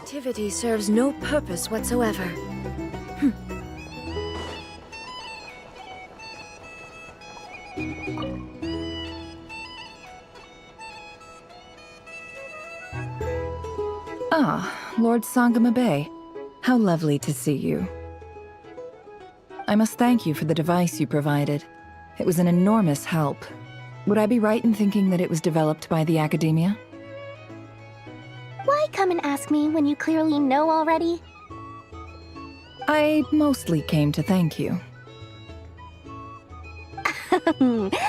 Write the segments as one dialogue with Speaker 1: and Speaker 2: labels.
Speaker 1: activity serves no purpose whatsoever.
Speaker 2: Ah, Lord Sangama Bay. How lovely to see you. I must thank you for the device you provided. It was an enormous help. Would I be right in thinking that it was developed by the Academia?
Speaker 3: Why come and ask me when you clearly know already?
Speaker 2: I mostly came to thank you.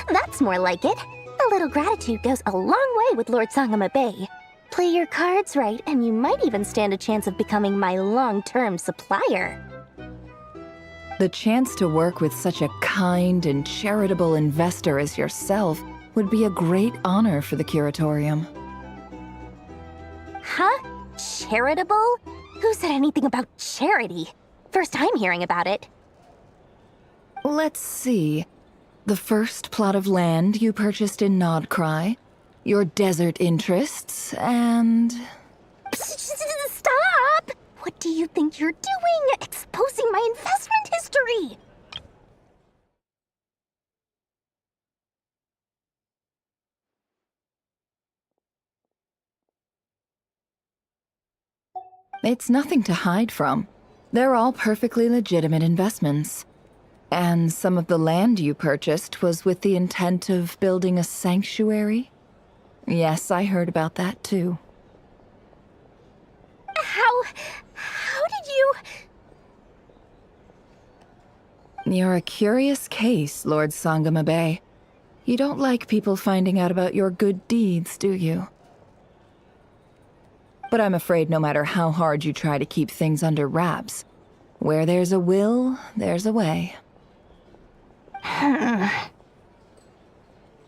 Speaker 3: That's more like it. A little gratitude goes a long way with Lord Sangama Bay. Play your cards right, and you might even stand a chance of becoming my long-term supplier.
Speaker 2: The chance to work with such a kind and charitable investor as yourself would be a great honor for the Curatorium.
Speaker 3: Huh? Charitable? Who said anything about charity? First time hearing about it.
Speaker 2: Let's see. The first plot of land you purchased in Nodcry, your desert interests, and...
Speaker 3: Stop! What do you think you're doing? Exposing my investment history!
Speaker 2: It's nothing to hide from. They're all perfectly legitimate investments. And some of the land you purchased was with the intent of building a sanctuary? Yes, I heard about that too.
Speaker 3: How did you...
Speaker 2: You're a curious case, Lord Sangama Bay. You don't like people finding out about your good deeds, do you? But I'm afraid no matter how hard you try to keep things under wraps, where there's a will, there's a way.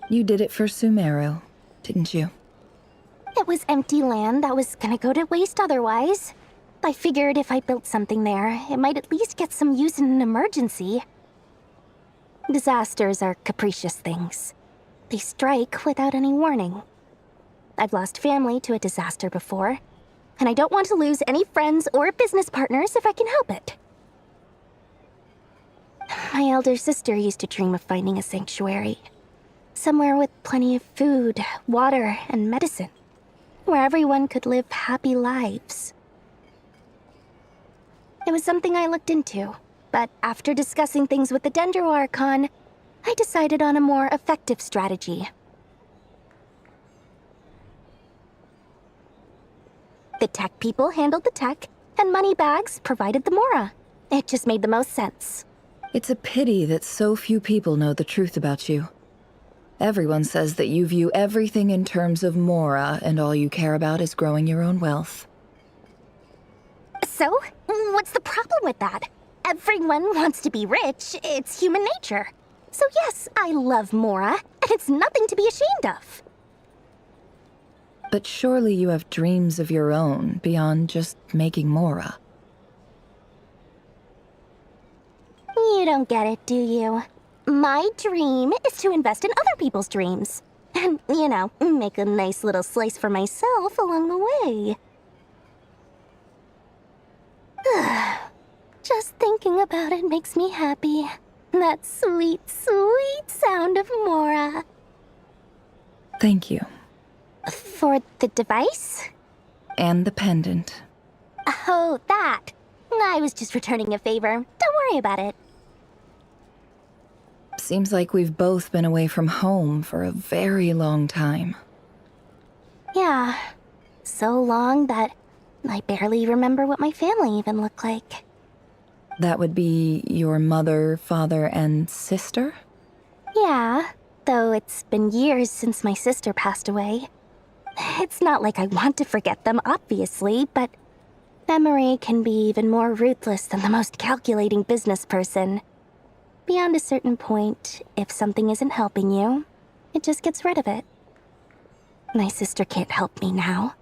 Speaker 2: You did it for Sumeru, didn't you?
Speaker 3: It was empty land that was gonna go to waste otherwise. I figured if I built something there, it might at least get some use in an emergency. Disasters are capricious things. They strike without any warning. I've lost family to a disaster before, and I don't want to lose any friends or business partners if I can help it. My elder sister used to dream of finding a sanctuary. Somewhere with plenty of food, water, and medicine. Where everyone could live happy lives. It was something I looked into, but after discussing things with the Dendro Archon, I decided on a more effective strategy. The tech people handled the tech, and Moneybags provided the Mora. It just made the most sense.
Speaker 2: It's a pity that so few people know the truth about you. Everyone says that you view everything in terms of Mora, and all you care about is growing your own wealth.
Speaker 3: So, what's the problem with that? Everyone wants to be rich. It's human nature. So yes, I love Mora, and it's nothing to be ashamed of.
Speaker 2: But surely you have dreams of your own beyond just making Mora.
Speaker 3: You don't get it, do you? My dream is to invest in other people's dreams. And, you know, make a nice little slice for myself along the way. Just thinking about it makes me happy. That sweet, sweet sound of Mora.
Speaker 2: Thank you.
Speaker 3: For the device?
Speaker 2: And the pendant.
Speaker 3: Oh, that. I was just returning a favor. Don't worry about it.
Speaker 2: Seems like we've both been away from home for a very long time.
Speaker 3: Yeah. So long that I barely remember what my family even looked like.
Speaker 2: That would be your mother, father, and sister?
Speaker 3: Yeah, though it's been years since my sister passed away. It's not like I want to forget them, obviously, but memory can be even more ruthless than the most calculating business person. Beyond a certain point, if something isn't helping you, it just gets rid of it. My sister can't help me now.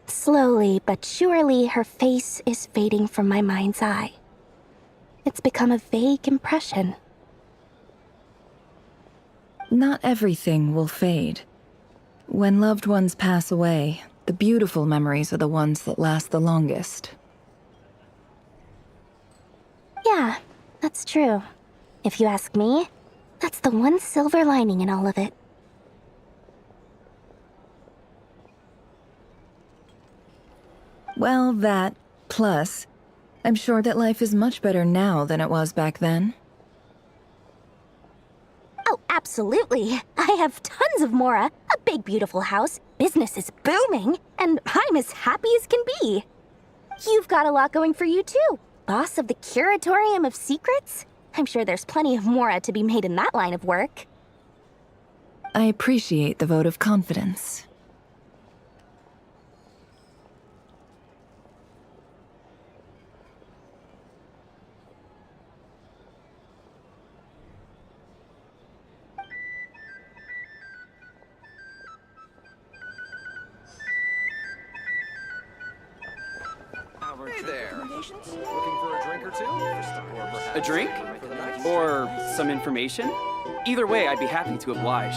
Speaker 3: Slowly but surely, her face is fading from my mind's eye. It's become a vague impression.
Speaker 2: Not everything will fade. When loved ones pass away, the beautiful memories are the ones that last the longest.
Speaker 3: Yeah, that's true. If you ask me, that's the one silver lining in all of it.
Speaker 2: Well, that, plus, I'm sure that life is much better now than it was back then.
Speaker 3: Oh, absolutely. I have tons of Mora, a big beautiful house, business is booming, and I'm as happy as can be. You've got a lot going for you too. Boss of the Curatorium of Secrets? I'm sure there's plenty of Mora to be made in that line of work.
Speaker 2: I appreciate the vote of confidence.
Speaker 4: Hey there. Looking for a drink or two?
Speaker 5: A drink? Or some information? Either way, I'd be happy to oblige.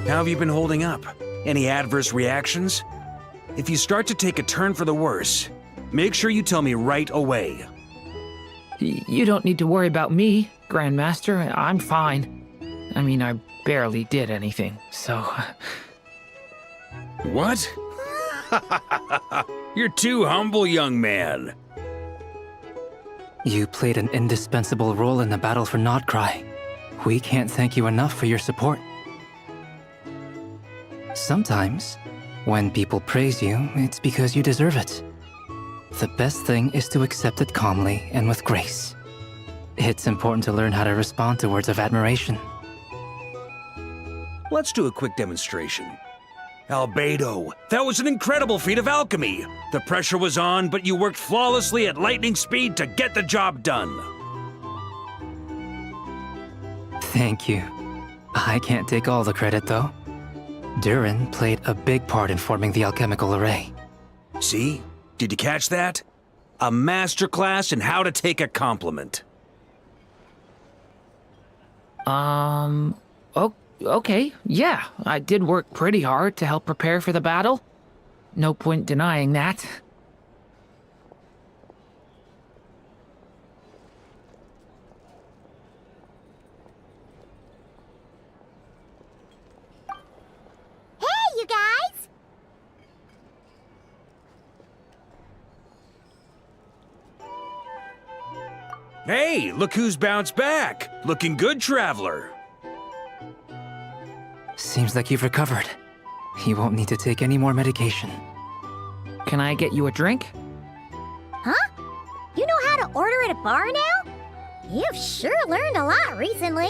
Speaker 6: How have you been holding up? Any adverse reactions? If you start to take a turn for the worse, make sure you tell me right away.
Speaker 7: You don't need to worry about me, Grandmaster. I'm fine. I mean, I barely did anything, so...
Speaker 6: What? You're too humble, young man.
Speaker 8: You played an indispensable role in the battle for Nodcry. We can't thank you enough for your support. Sometimes, when people praise you, it's because you deserve it. The best thing is to accept it calmly and with grace. It's important to learn how to respond to words of admiration.
Speaker 6: Let's do a quick demonstration. Albedo, that was an incredible feat of alchemy. The pressure was on, but you worked flawlessly at lightning speed to get the job done.
Speaker 8: Thank you. I can't take all the credit, though. Durin played a big part in forming the alchemical array.
Speaker 6: See? Did you catch that? A masterclass in how to take a compliment.
Speaker 7: Okay, yeah, I did work pretty hard to help prepare for the battle. No point denying that.
Speaker 3: Hey, you guys!
Speaker 6: Hey, look who's bounced back. Looking good, traveler.
Speaker 8: Seems like you've recovered. You won't need to take any more medication.
Speaker 7: Can I get you a drink?
Speaker 3: Huh? You know how to order at a bar now? You've sure learned a lot recently.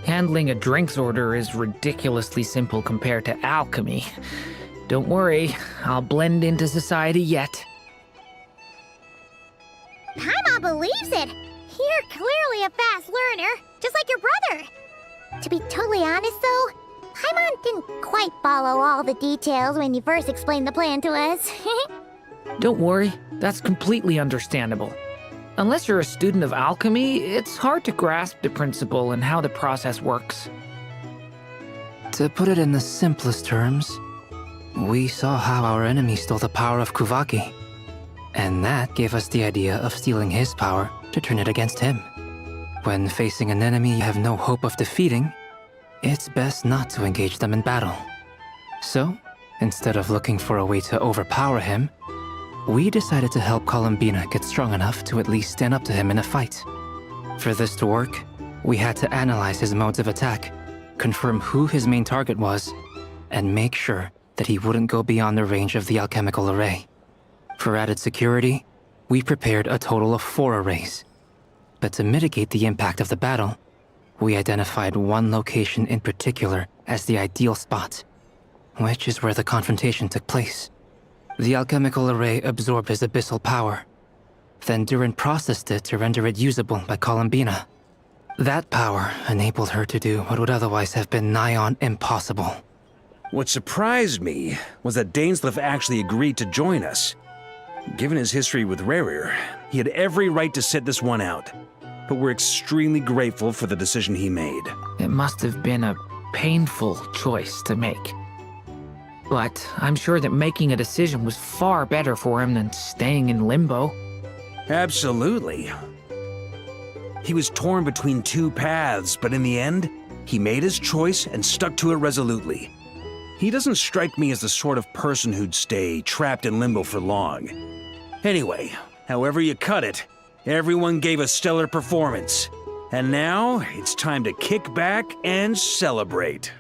Speaker 7: Handling a drinks order is ridiculously simple compared to alchemy. Don't worry, I'll blend into society yet.
Speaker 3: Paimon believes it. You're clearly a fast learner, just like your brother. To be totally honest, though, Paimon didn't quite follow all the details when you first explained the plan to us.
Speaker 7: Don't worry, that's completely understandable. Unless you're a student of alchemy, it's hard to grasp the principle and how the process works.
Speaker 8: To put it in the simplest terms, we saw how our enemy stole the power of Kuvaki. And that gave us the idea of stealing his power to turn it against him. When facing an enemy you have no hope of defeating, it's best not to engage them in battle. So, instead of looking for a way to overpower him, we decided to help Columbina get strong enough to at least stand up to him in a fight. For this to work, we had to analyze his modes of attack, confirm who his main target was, and make sure that he wouldn't go beyond the range of the alchemical array. For added security, we prepared a total of 4 arrays. But to mitigate the impact of the battle, we identified one location in particular as the ideal spot, which is where the confrontation took place. The alchemical array absorbed his abyssal power. Then Durin processed it to render it usable by Columbina. That power enabled her to do what would otherwise have been nigh on impossible.
Speaker 6: What surprised me was that Dainsleif actually agreed to join us. Given his history with Rarir, he had every right to sit this one out. But we're extremely grateful for the decision he made.
Speaker 7: It must have been a painful choice to make. But I'm sure that making a decision was far better for him than staying in limbo.
Speaker 6: Absolutely. He was torn between two paths, but in the end, he made his choice and stuck to it resolutely. He doesn't strike me as the sort of person who'd stay trapped in limbo for long. Anyway, however you cut it, everyone gave a stellar performance. And now, it's time to kick back and celebrate.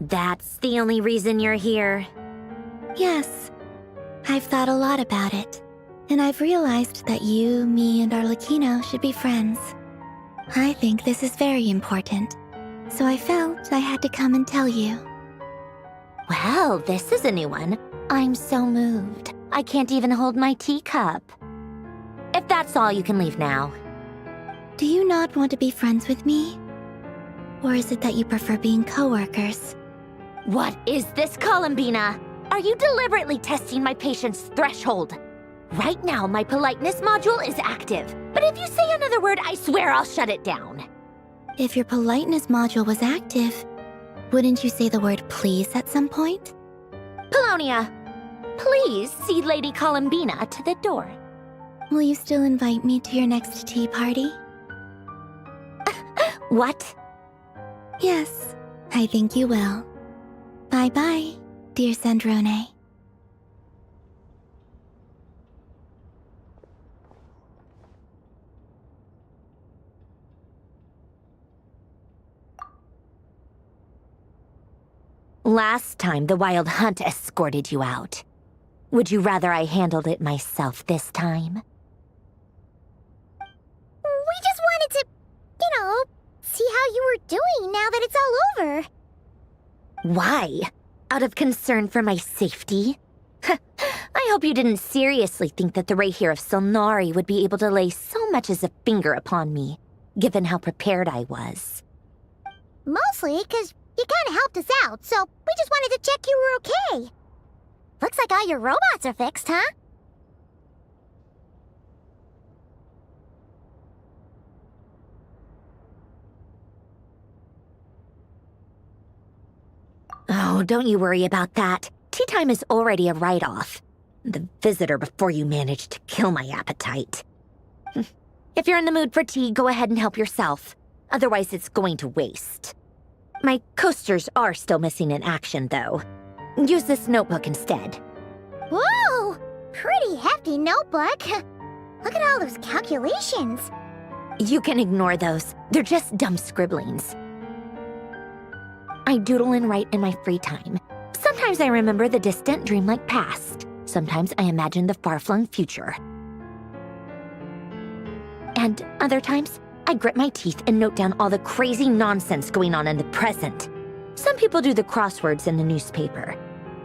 Speaker 9: That's the only reason you're here.
Speaker 3: Yes. I've thought a lot about it. And I've realized that you, me, and Arlecchino should be friends. I think this is very important. So I felt I had to come and tell you.
Speaker 9: Well, this is a new one. I'm so moved. I can't even hold my teacup. If that's all, you can leave now.
Speaker 3: Do you not want to be friends with me? Or is it that you prefer being coworkers?
Speaker 9: What is this, Columbina? Are you deliberately testing my patience threshold? Right now, my politeness module is active. But if you say another word, I swear I'll shut it down.
Speaker 3: If your politeness module was active, wouldn't you say the word please at some point?
Speaker 9: Polonia, please see Lady Columbina to the door.
Speaker 3: Will you still invite me to your next tea party?
Speaker 9: What?
Speaker 3: Yes, I think you will. Bye-bye, dear Sandrone.
Speaker 9: Last time, the Wild Hunt escorted you out. Would you rather I handled it myself this time?
Speaker 10: We just wanted to, see how you were doing now that it's all over.
Speaker 9: Why? Out of concern for my safety? I hope you didn't seriously think that the Rahir of Solnari would be able to lay so much as a finger upon me, given how prepared I was.
Speaker 10: Mostly because you kind of helped us out, so we just wanted to check you were okay. Looks like all your robots are fixed, huh?
Speaker 9: Oh, don't you worry about that. Tea time is already a write-off. The visitor before you managed to kill my appetite. If you're in the mood for tea, go ahead and help yourself. Otherwise, it's going to waste. My coasters are still missing in action, though. Use this notebook instead.
Speaker 10: Whoa! Pretty hefty notebook. Look at all those calculations.
Speaker 9: You can ignore those. They're just dumb scribblings. I doodle and write in my free time. Sometimes I remember the distant, dreamlike past. Sometimes I imagine the far-flung future. And other times, I grit my teeth and note down all the crazy nonsense going on in the present. Some people do the crosswords in the newspaper.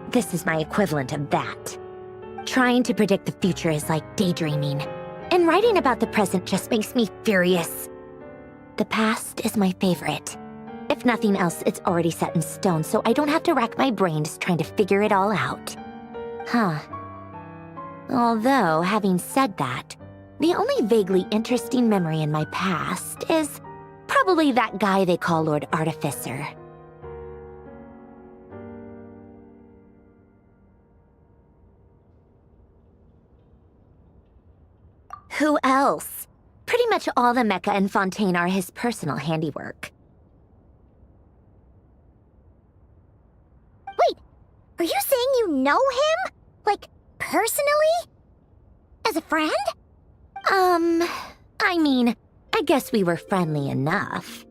Speaker 9: This is my equivalent of that. Trying to predict the future is like daydreaming. And writing about the present just makes me furious. The past is my favorite. If nothing else, it's already set in stone, so I don't have to rack my brains trying to figure it all out. Huh. Although, having said that, the only vaguely interesting memory in my past is probably that guy they call Lord Artificer. Who else? Pretty much all the mecha in Fontaine are his personal handiwork.
Speaker 10: Wait, are you saying you know him? Like, personally? As a friend?
Speaker 9: I mean, I guess we were friendly enough.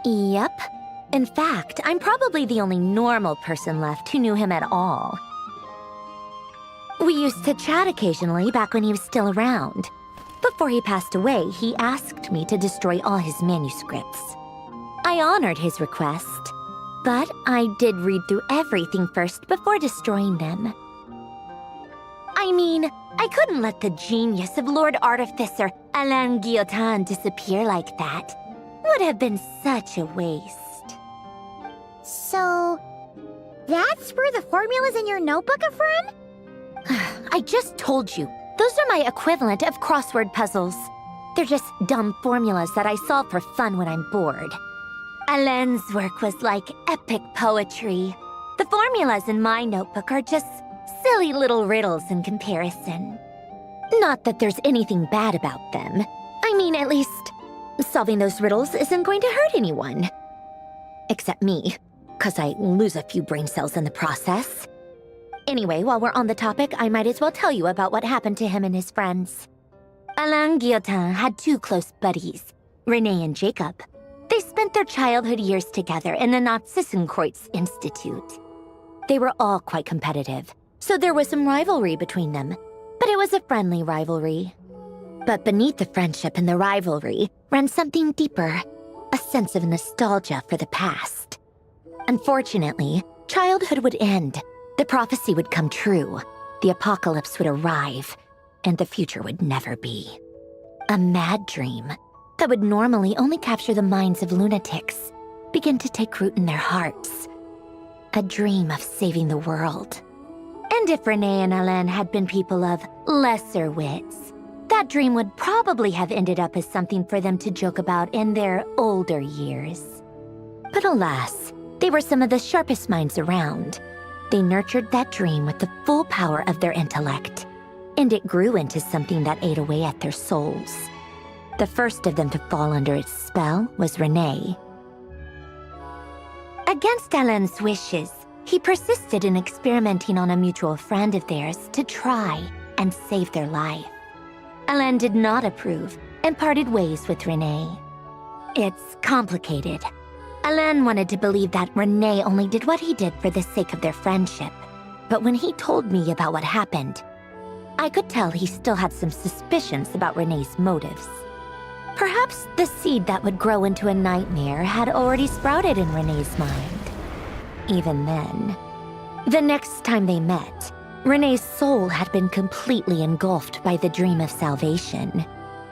Speaker 9: Yep. In fact, I'm probably the only normal person left who knew him at all. We used to chat occasionally back when he was still around. Before he passed away, he asked me to destroy all his manuscripts. I honored his request, but I did read through everything first before destroying them. I mean, I couldn't let the genius of Lord Artificer Alain Guillotin disappear like that. Would have been such a waste.
Speaker 10: So, that's where the formulas in your notebook are from?
Speaker 9: I just told you. Those are my equivalent of crossword puzzles. They're just dumb formulas that I solve for fun when I'm bored. Alain's work was like epic poetry. The formulas in my notebook are just silly little riddles in comparison. Not that there's anything bad about them. I mean, at least, solving those riddles isn't going to hurt anyone. Except me, 'cause I lose a few brain cells in the process. Anyway, while we're on the topic, I might as well tell you about what happened to him and his friends. Alain Guillotin had two close buddies, Renee and Jacob. They spent their childhood years together in the Narzissenkreuz Institute. They were all quite competitive, so there was some rivalry between them, but it was a friendly rivalry. But beneath the friendship and the rivalry ran something deeper, a sense of nostalgia for the past. Unfortunately, childhood would end. The prophecy would come true, the apocalypse would arrive, and the future would never be. A mad dream that would normally only capture the minds of lunatics began to take root in their hearts. A dream of saving the world. And if Renee and Alain had been people of lesser wits, that dream would probably have ended up as something for them to joke about in their older years. But alas, they were some of the sharpest minds around. They nurtured that dream with the full power of their intellect, and it grew into something that ate away at their souls. The first of them to fall under its spell was Renee. Against Alain's wishes, he persisted in experimenting on a mutual friend of theirs to try and save their life. Alain did not approve and parted ways with Renee. It's complicated. Alain wanted to believe that Renee only did what he did for the sake of their friendship. But when he told me about what happened, I could tell he still had some suspicions about Renee's motives. Perhaps the seed that would grow into a nightmare had already sprouted in Renee's mind. Even then, the next time they met, Renee's soul had been completely engulfed by the dream of salvation.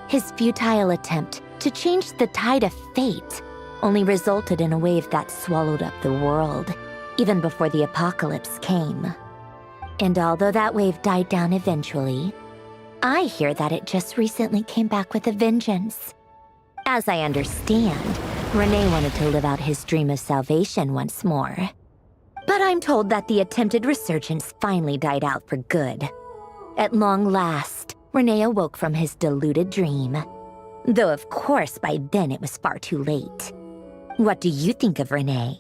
Speaker 9: His futile attempt to change the tide of fate only resulted in a wave that swallowed up the world, even before the apocalypse came. And although that wave died down eventually, I hear that it just recently came back with a vengeance. As I understand, Renee wanted to live out his dream of salvation once more. But I'm told that the attempted resurgence finally died out for good. At long last, Renee awoke from his deluded dream. Though of course by then it was far too late. What do you think of Renee?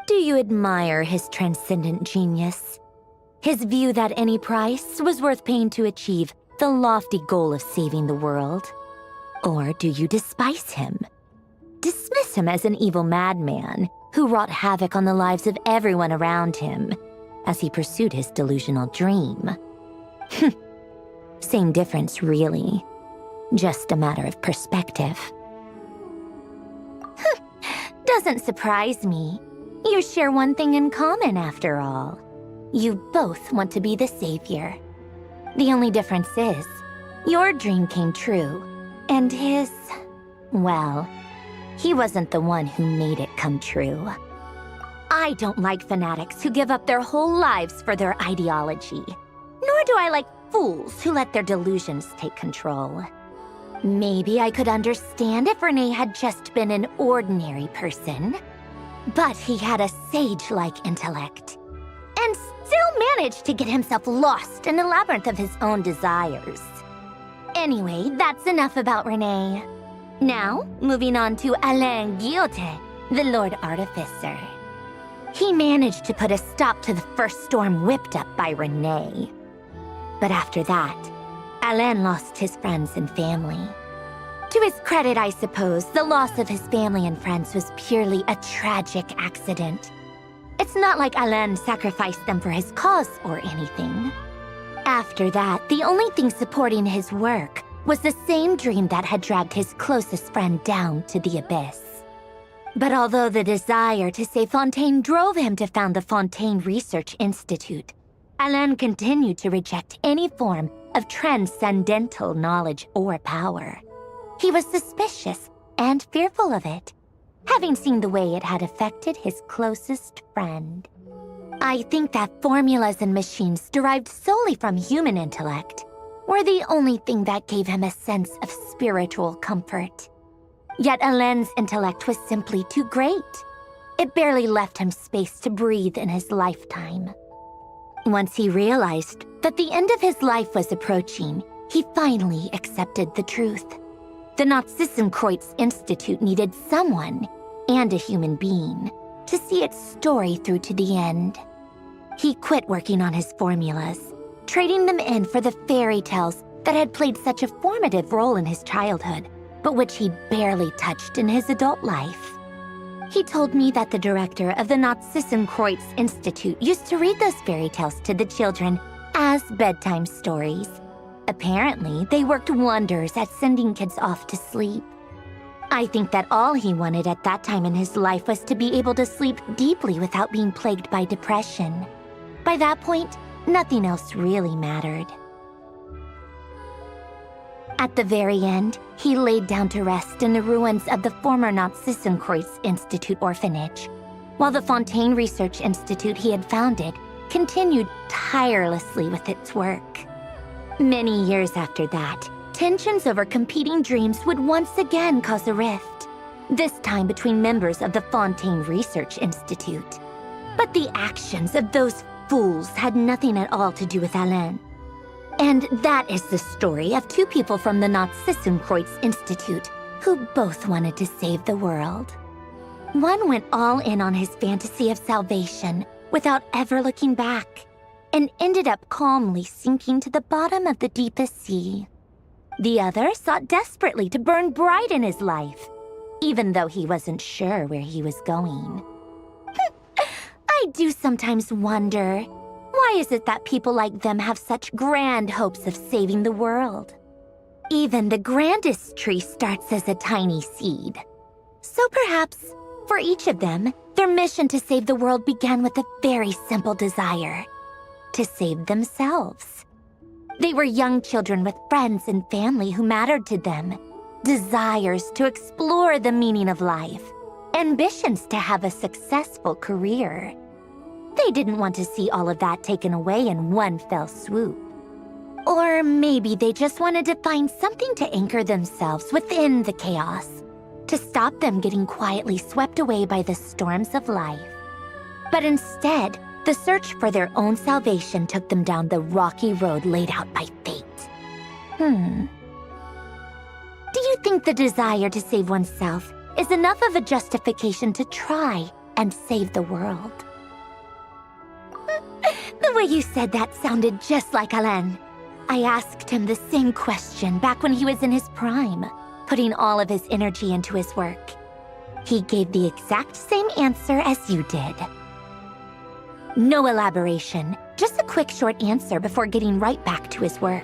Speaker 9: Do you admire his transcendent genius? His view that any price was worth paying to achieve the lofty goal of saving the world? Or do you despise him? Dismiss him as an evil madman who wrought havoc on the lives of everyone around him as he pursued his delusional dream? Same difference, really. Just a matter of perspective. Doesn't surprise me. You share one thing in common, after all. You both want to be the savior. The only difference is, your dream came true, and his, well, he wasn't the one who made it come true. I don't like fanatics who give up their whole lives for their ideology. Nor do I like fools who let their delusions take control. Maybe I could understand if Renee had just been an ordinary person. But he had a sage-like intellect. And still managed to get himself lost in the labyrinth of his own desires. Anyway, that's enough about Renee. Now, moving on to Alain Guillotin, the Lord Artificer. He managed to put a stop to the first storm whipped up by Renee. But after that, Alain lost his friends and family. To his credit, I suppose, the loss of his family and friends was purely a tragic accident. It's not like Alain sacrificed them for his cause or anything. After that, the only thing supporting his work was the same dream that had dragged his closest friend down to the abyss. But although the desire to save Fontaine drove him to found the Fontaine Research Institute, Alain continued to reject any form of transcendental knowledge or power. He was suspicious and fearful of it, having seen the way it had affected his closest friend. I think that formulas and machines derived solely from human intellect were the only thing that gave him a sense of spiritual comfort. Yet Alain's intellect was simply too great. It barely left him space to breathe in his lifetime. Once he realized that the end of his life was approaching, he finally accepted the truth. The Nazissenkreuz Institute needed someone, and a human being, to see its story through to the end. He quit working on his formulas, trading them in for the fairy tales that had played such a formative role in his childhood, but which he'd barely touched in his adult life. He told me that the director of the Nazissenkreuz Institute used to read those fairy tales to the children as bedtime stories. Apparently, they worked wonders at sending kids off to sleep. I think that all he wanted at that time in his life was to be able to sleep deeply without being plagued by depression. By that point, nothing else really mattered. At the very end, he laid down to rest in the ruins of the former Nazissenkreuz Institute orphanage, while the Fontaine Research Institute he had founded continued tirelessly with its work. Many years after that, tensions over competing dreams would once again cause a rift, this time between members of the Fontaine Research Institute. But the actions of those fools had nothing at all to do with Alain. And that is the story of two people from the Nazissenkreuz Institute who both wanted to save the world. One went all in on his fantasy of salvation without ever looking back, and ended up calmly sinking to the bottom of the deepest sea. The other sought desperately to burn bright in his life, even though he wasn't sure where he was going. I do sometimes wonder, why is it that people like them have such grand hopes of saving the world? Even the grandest tree starts as a tiny seed. So perhaps, for each of them, their mission to save the world began with a very simple desire: to save themselves. They were young children with friends and family who mattered to them, desires to explore the meaning of life, ambitions to have a successful career. They didn't want to see all of that taken away in one fell swoop. Or maybe they just wanted to find something to anchor themselves within the chaos, to stop them getting quietly swept away by the storms of life. But instead, the search for their own salvation took them down the rocky road laid out by fate. Do you think the desire to save oneself is enough of a justification to try and save the world? The way you said that sounded just like Alain. I asked him the same question back when he was in his prime, putting all of his energy into his work. He gave the exact same answer as you did. No elaboration, just a quick short answer before getting right back to his work.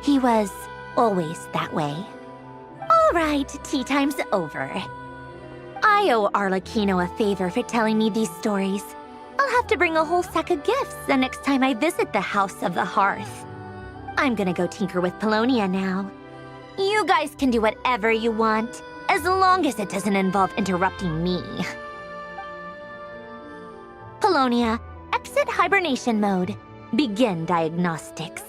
Speaker 9: He was always that way. All right, tea time's over. I owe Arlecchino a favor for telling me these stories. I'll have to bring a whole sack of gifts the next time I visit the House of the Hearth. I'm gonna go tinker with Polonia now. You guys can do whatever you want, as long as it doesn't involve interrupting me. Polonia, exit hibernation mode. Begin diagnostics.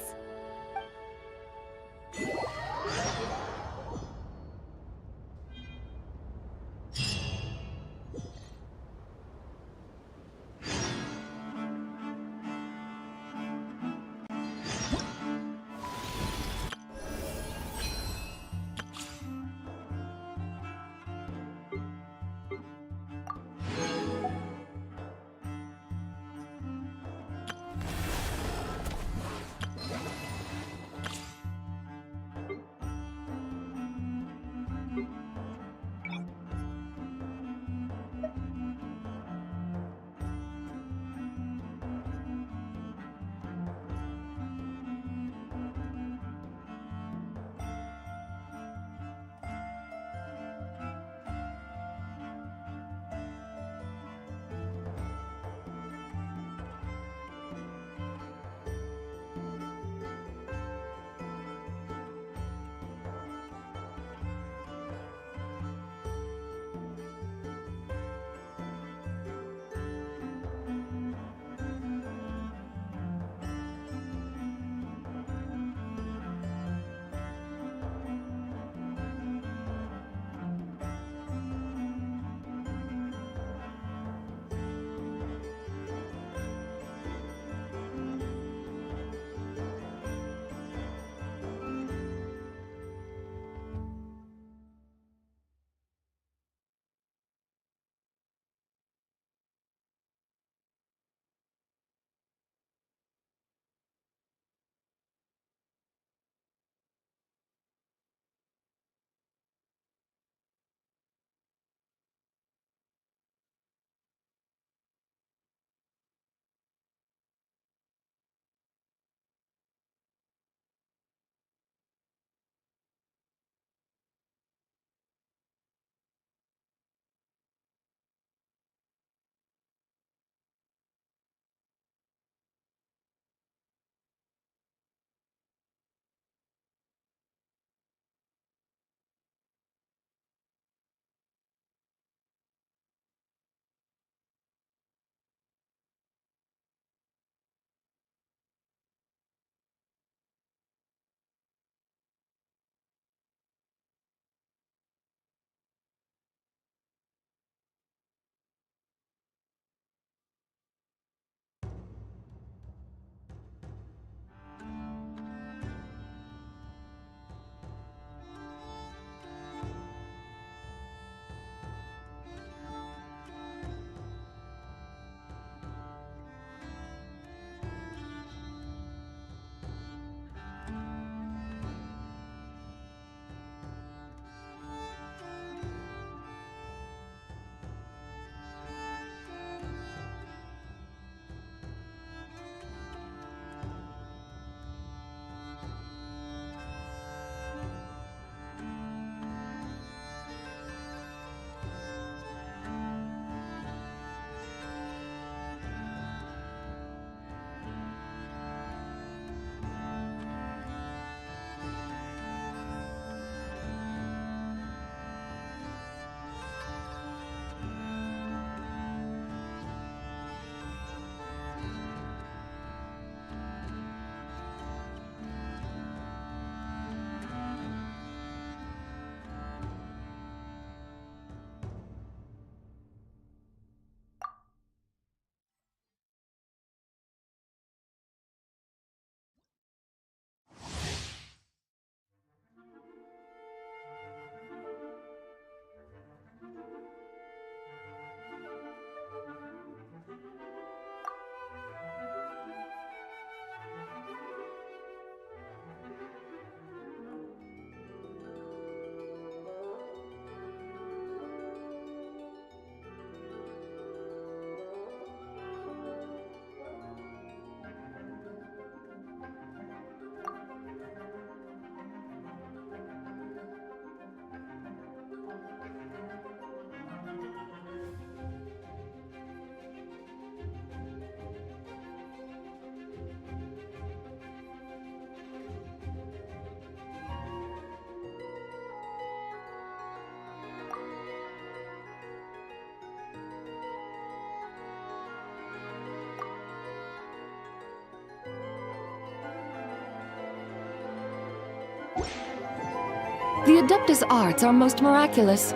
Speaker 11: The Adeptus arts are most miraculous.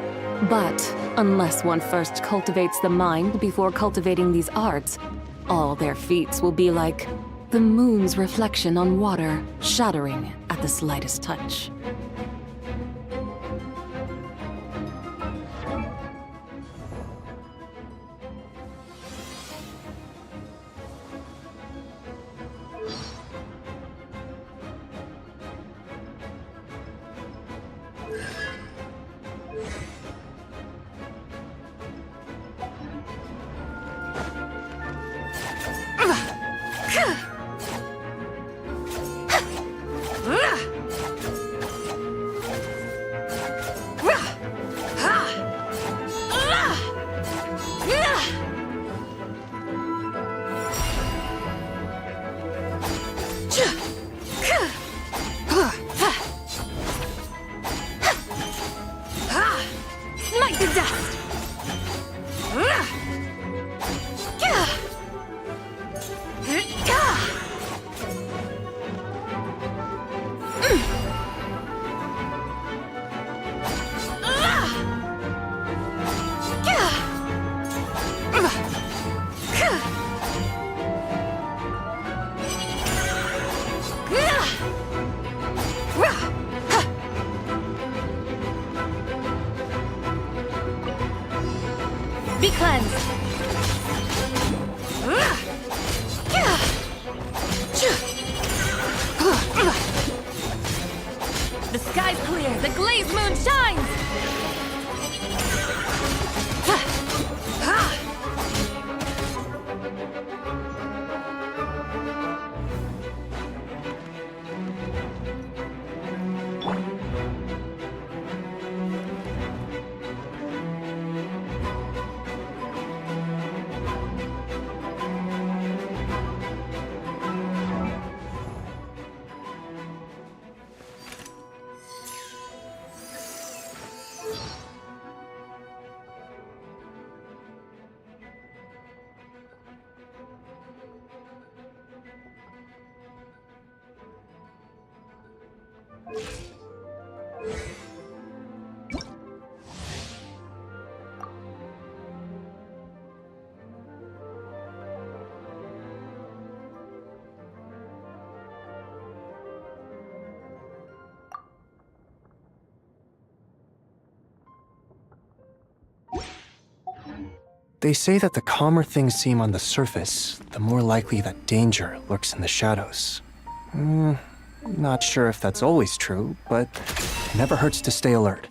Speaker 11: But unless one first cultivates the mind before cultivating these arts, all their feats will be like the moon's reflection on water, shattering at the slightest touch. Smite the dust! Be cleansed! The sky's clear, the glazed moon shines!
Speaker 12: They say that the calmer things seem on the surface, the more likely that danger lurks in the shadows. Not sure if that's always true, but it never hurts to stay alert.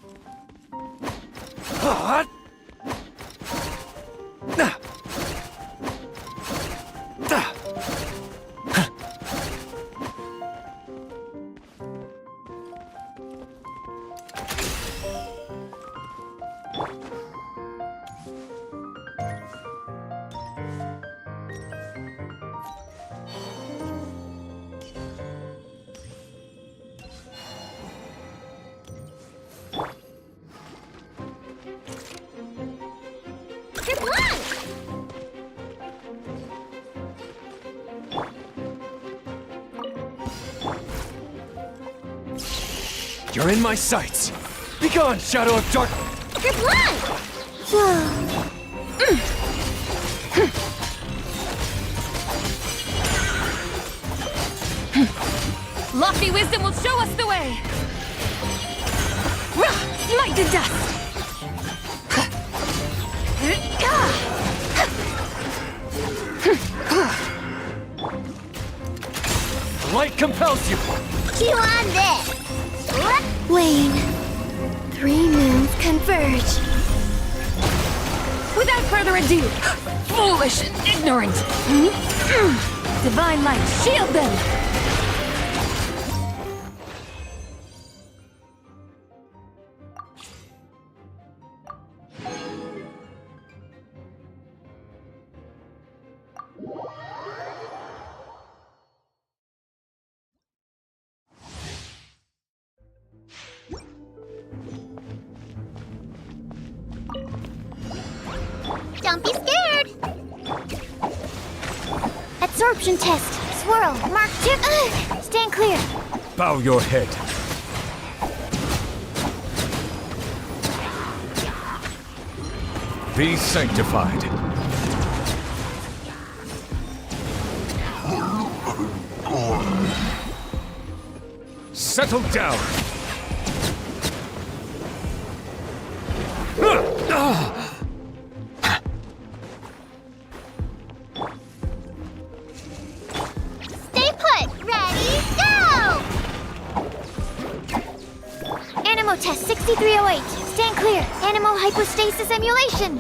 Speaker 13: You're in my sights! Begone, Shadow of Dark!
Speaker 10: Your blood!
Speaker 11: Lofty wisdom will show us the way! Smite the dust!
Speaker 13: The light compels you!
Speaker 10: Chew on this! Wane. 3 moons converge.
Speaker 11: Without further ado, foolish and ignorant! Divine light, shield them!
Speaker 10: Don't be scared! Absorption test. Swirl. Mark 2. Stand clear.
Speaker 13: Bow your head. Be sanctified. Settle down.
Speaker 10: Stay put! Ready, go! Animo test 6308. Stand clear. Animo hypostasis emulation.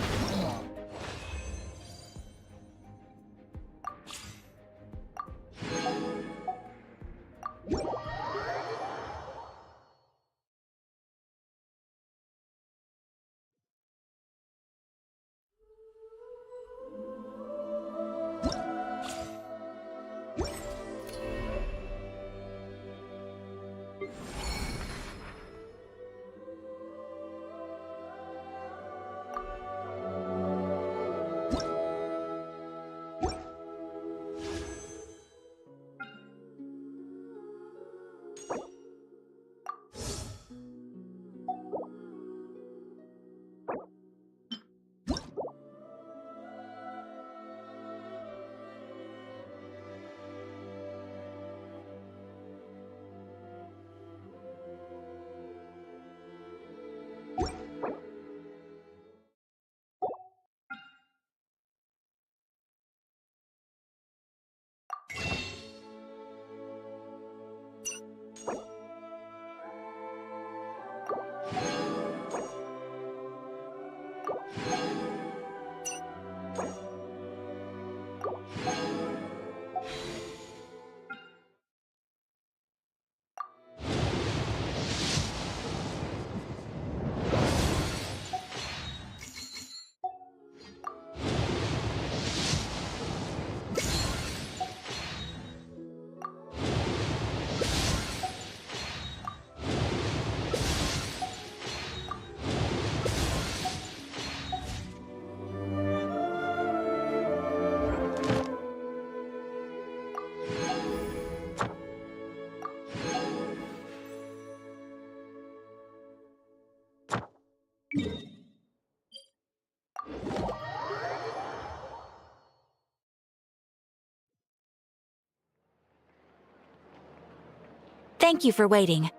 Speaker 14: Thank you for waiting.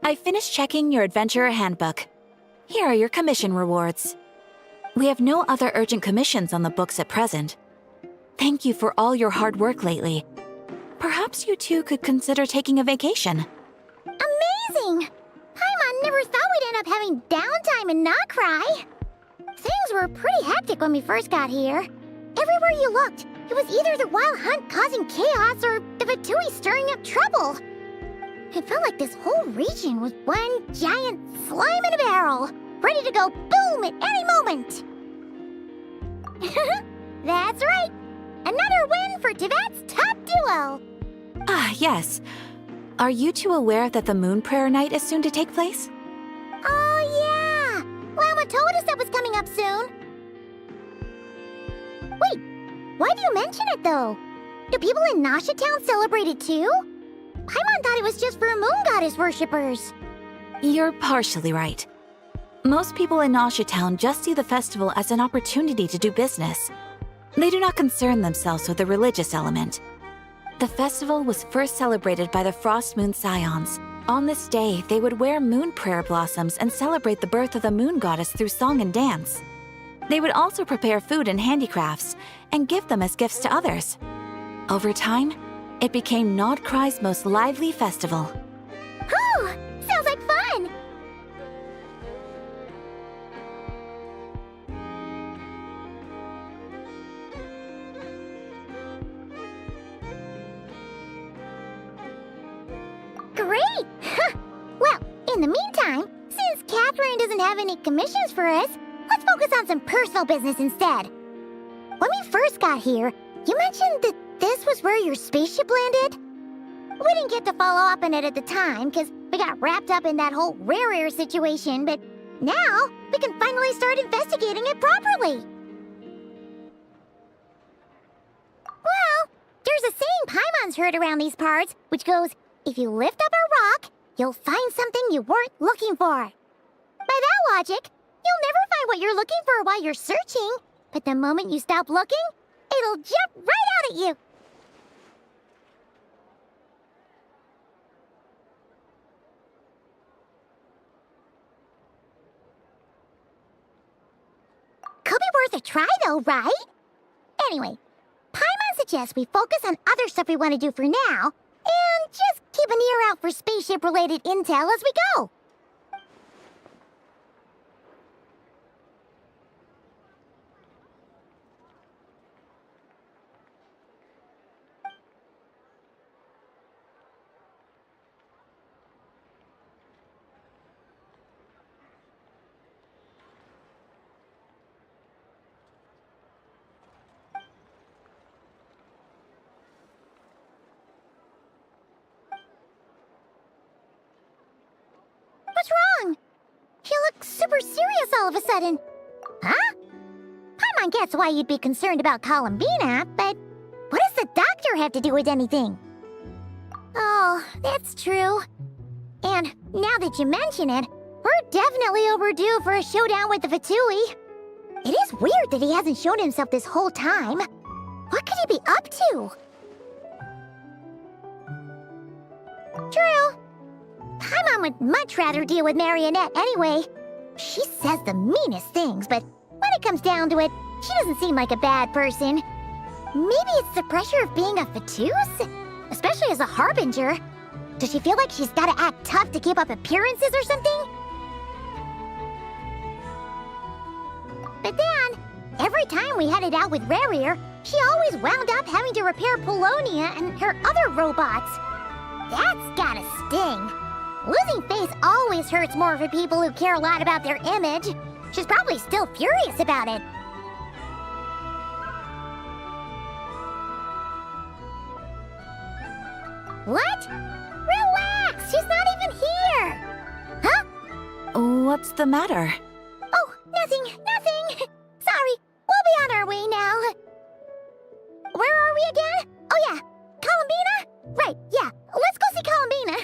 Speaker 14: I finished checking your Adventurer Handbook. Here are your commission rewards. We have no other urgent commissions on the books at present. Thank you for all your hard work lately. Perhaps you two could consider taking a vacation.
Speaker 10: Amazing! Paimon never thought we'd end up having downtime and not cry. Things were pretty hectic when we first got here. Everywhere you looked, it was either the Wild Hunt causing chaos or the Fatui stirring up trouble. It felt like this whole region was one giant slime in a barrel, ready to go boom at any moment. That's right! Another win for Tibet's top duo!
Speaker 14: Ah, yes. Are you two aware that the Moon Prayer Night is soon to take place?
Speaker 10: Oh, yeah! Lama told us that was coming up soon. Wait, why do you mention it, though? Do people in Nasha Town celebrate it, too? Paimon thought it was just for moon goddess worshippers.
Speaker 14: You're partially right. Most people in Nasha Town just see the festival as an opportunity to do business. They do not concern themselves with the religious element. The festival was first celebrated by the Frost Moon Scions. On this day, they would wear moon prayer blossoms and celebrate the birth of the moon goddess through song and dance. They would also prepare food and handicrafts and give them as gifts to others. Over time, it became Nodkrai's most lively festival.
Speaker 10: Whew! Sounds like fun! Great! Well, in the meantime, since Catherine doesn't have any commissions for us, let's focus on some personal business instead. When we first got here, you mentioned that this was where your spaceship landed? We didn't get to follow up on it at the time, because we got wrapped up in that whole rare air situation, but now we can finally start investigating it properly. Well, there's a saying Paimon's heard around these parts, which goes, if you lift up a rock, you'll find something you weren't looking for. By that logic, you'll never find what you're looking for while you're searching, but the moment you stop looking, it'll jump right out at you. Could be worth a try though, right? Anyway, Paimon suggests we focus on other stuff we want to do for now, and just keep an ear out for spaceship-related intel as we go. What's wrong? You look super serious all of a sudden. Huh? Paimon gets why you'd be concerned about Columbina, but what does the doctor have to do with anything? Oh, that's true. And now that you mention it, we're definitely overdue for a showdown with the Fatui. It is weird that he hasn't shown himself this whole time. What could he be up to? True. Paimon would much rather deal with Marionette anyway. She says the meanest things, but when it comes down to it, she doesn't seem like a bad person. Maybe it's the pressure of being a Fatuse? Especially as a Harbinger. Does she feel like she's gotta act tough to keep up appearances or something? But then, every time we headed out with Rarier, she always wound up having to repair Polonia and her other robots. That's gotta sting. Losing face always hurts more for people who care a lot about their image. She's probably still furious about it. What? Relax! She's not even here! Huh?
Speaker 14: What's the matter?
Speaker 10: Oh, nothing. Sorry, we'll be on our way now. Where are we again? Oh yeah, Columbina? Right, yeah, let's go see Columbina.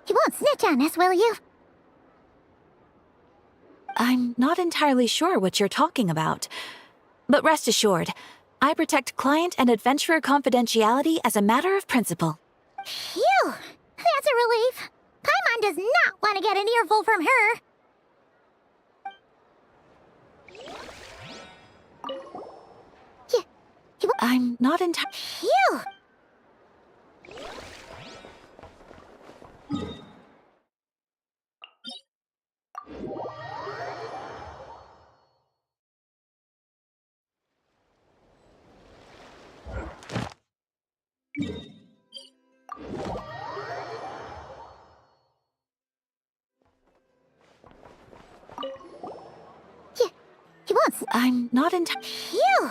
Speaker 10: You won't snitch on us, will you?
Speaker 14: I'm not entirely sure what you're talking about. But rest assured, I protect client and adventurer confidentiality as a matter of principle.
Speaker 10: Phew! That's a relief. Paimon does not want to get an earful from her.
Speaker 14: I'm not entirely...
Speaker 10: Phew! You won't...
Speaker 14: I'm not entirely...
Speaker 10: Phew!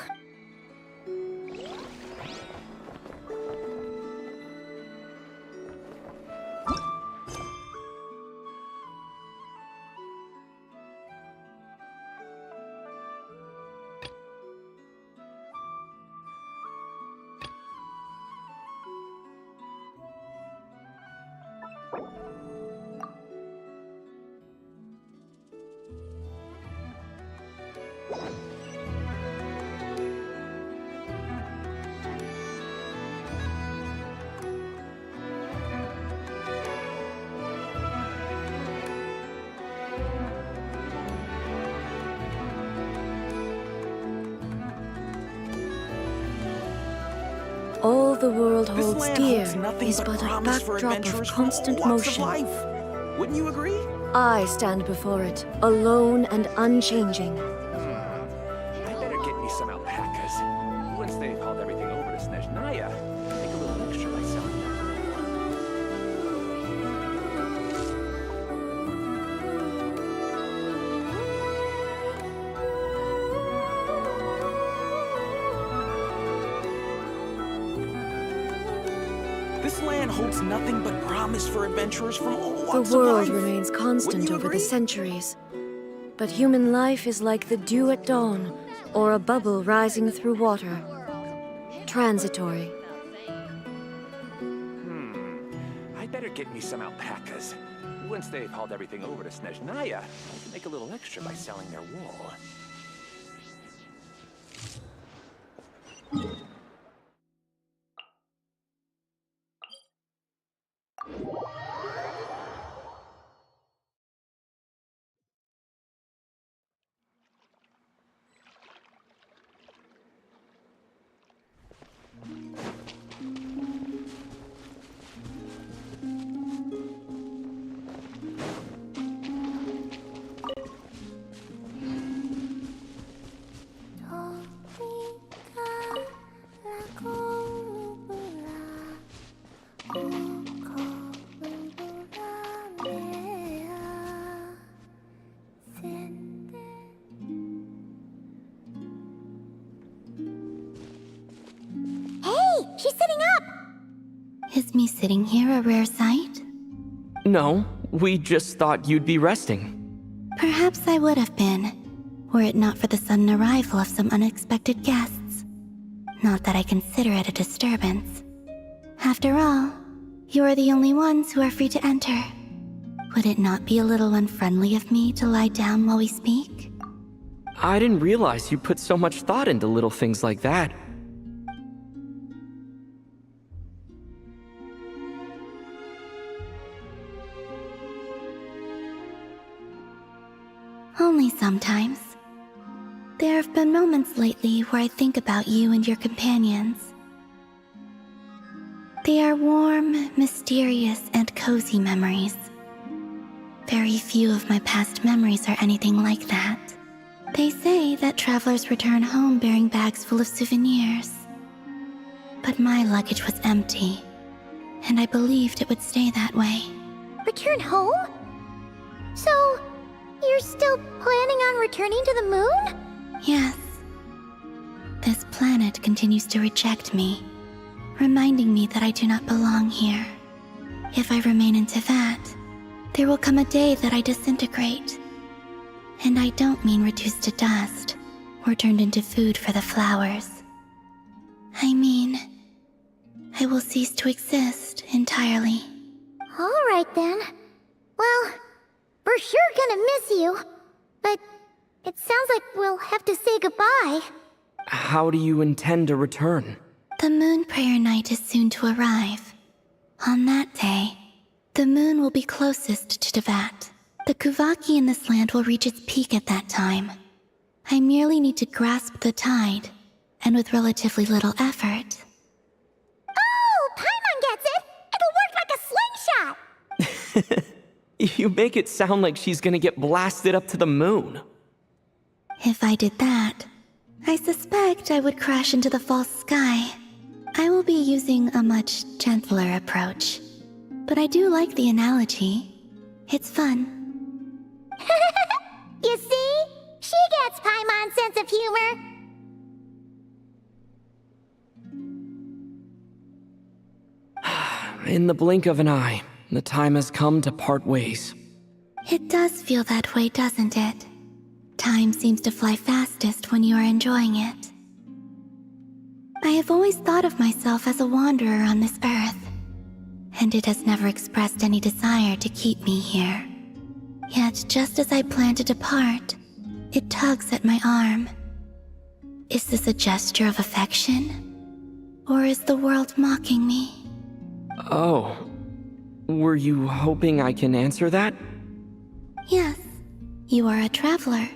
Speaker 1: All the world
Speaker 6: This
Speaker 1: holds
Speaker 6: land
Speaker 1: dear
Speaker 6: holds nothing
Speaker 1: is
Speaker 6: but
Speaker 1: but a
Speaker 6: promise for
Speaker 1: backdrop
Speaker 6: adventurers
Speaker 1: of
Speaker 6: from all
Speaker 1: constant
Speaker 6: walks of
Speaker 1: motion.
Speaker 6: life. Wouldn't you agree?
Speaker 1: I stand before it, alone and unchanging.
Speaker 4: I better get me some alpacas. Once they've hauled everything over to Snezhnaya, make a little extra myself.
Speaker 6: This land holds nothing but promise for adventurers from all
Speaker 1: The
Speaker 6: walks of
Speaker 1: world
Speaker 6: life.
Speaker 1: remains
Speaker 6: Wouldn't
Speaker 1: constant
Speaker 6: you
Speaker 1: over
Speaker 6: agree?
Speaker 1: the centuries. But human life is like the dew at dawn, or a bubble rising through water. Transitory.
Speaker 4: I better get me some alpacas. Once they've hauled everything over to Snezhnaya, I can make a little extra by selling their wool.
Speaker 10: She's sitting up!
Speaker 3: Is me sitting here a rare sight?
Speaker 13: No, we just thought you'd be resting.
Speaker 3: Perhaps I would have been, were it not for the sudden arrival of some unexpected guests. Not that I consider it a disturbance. After all, you are the only ones who are free to enter. Would it not be a little unfriendly of me to lie down while we speak?
Speaker 13: I didn't realize you put so much thought into little things like that.
Speaker 3: Only sometimes. There have been moments lately where I think about you and your companions. They are warm, mysterious, and cozy memories. Very few of my past memories are anything like that. They say that travelers return home bearing bags full of souvenirs. But my luggage was empty, and I believed it would stay that way.
Speaker 10: Return home? So, you're still planning on returning to the moon?
Speaker 3: Yes. This planet continues to reject me, reminding me that I do not belong here. If I remain in Teyvat, there will come a day that I disintegrate. And I don't mean reduced to dust, or turned into food for the flowers. I mean, I will cease to exist entirely.
Speaker 10: Alright then. Well, we're sure gonna miss you. But it sounds like we'll have to say goodbye.
Speaker 13: How do you intend to return?
Speaker 3: The moon prayer night is soon to arrive. On that day, the moon will be closest to Teyvat. The Kuvaki in this land will reach its peak at that time. I merely need to grasp the tide, and with relatively little effort.
Speaker 10: Oh, Paimon gets it! It'll work like a slingshot!
Speaker 13: You make it sound like she's gonna get blasted up to the moon.
Speaker 3: If I did that, I suspect I would crash into the false sky. I will be using a much gentler approach. But I do like the analogy. It's fun.
Speaker 10: You see? She gets Paimon's sense of humor.
Speaker 13: In the blink of an eye, the time has come to part ways.
Speaker 3: It does feel that way, doesn't it? Time seems to fly fastest when you are enjoying it. I have always thought of myself as a wanderer on this earth, and it has never expressed any desire to keep me here. Yet, just as I plan to depart, it tugs at my arm. Is this a gesture of affection? Or is the world mocking me?
Speaker 13: Oh. Were you hoping I can answer that?
Speaker 3: Yes. You are a traveler,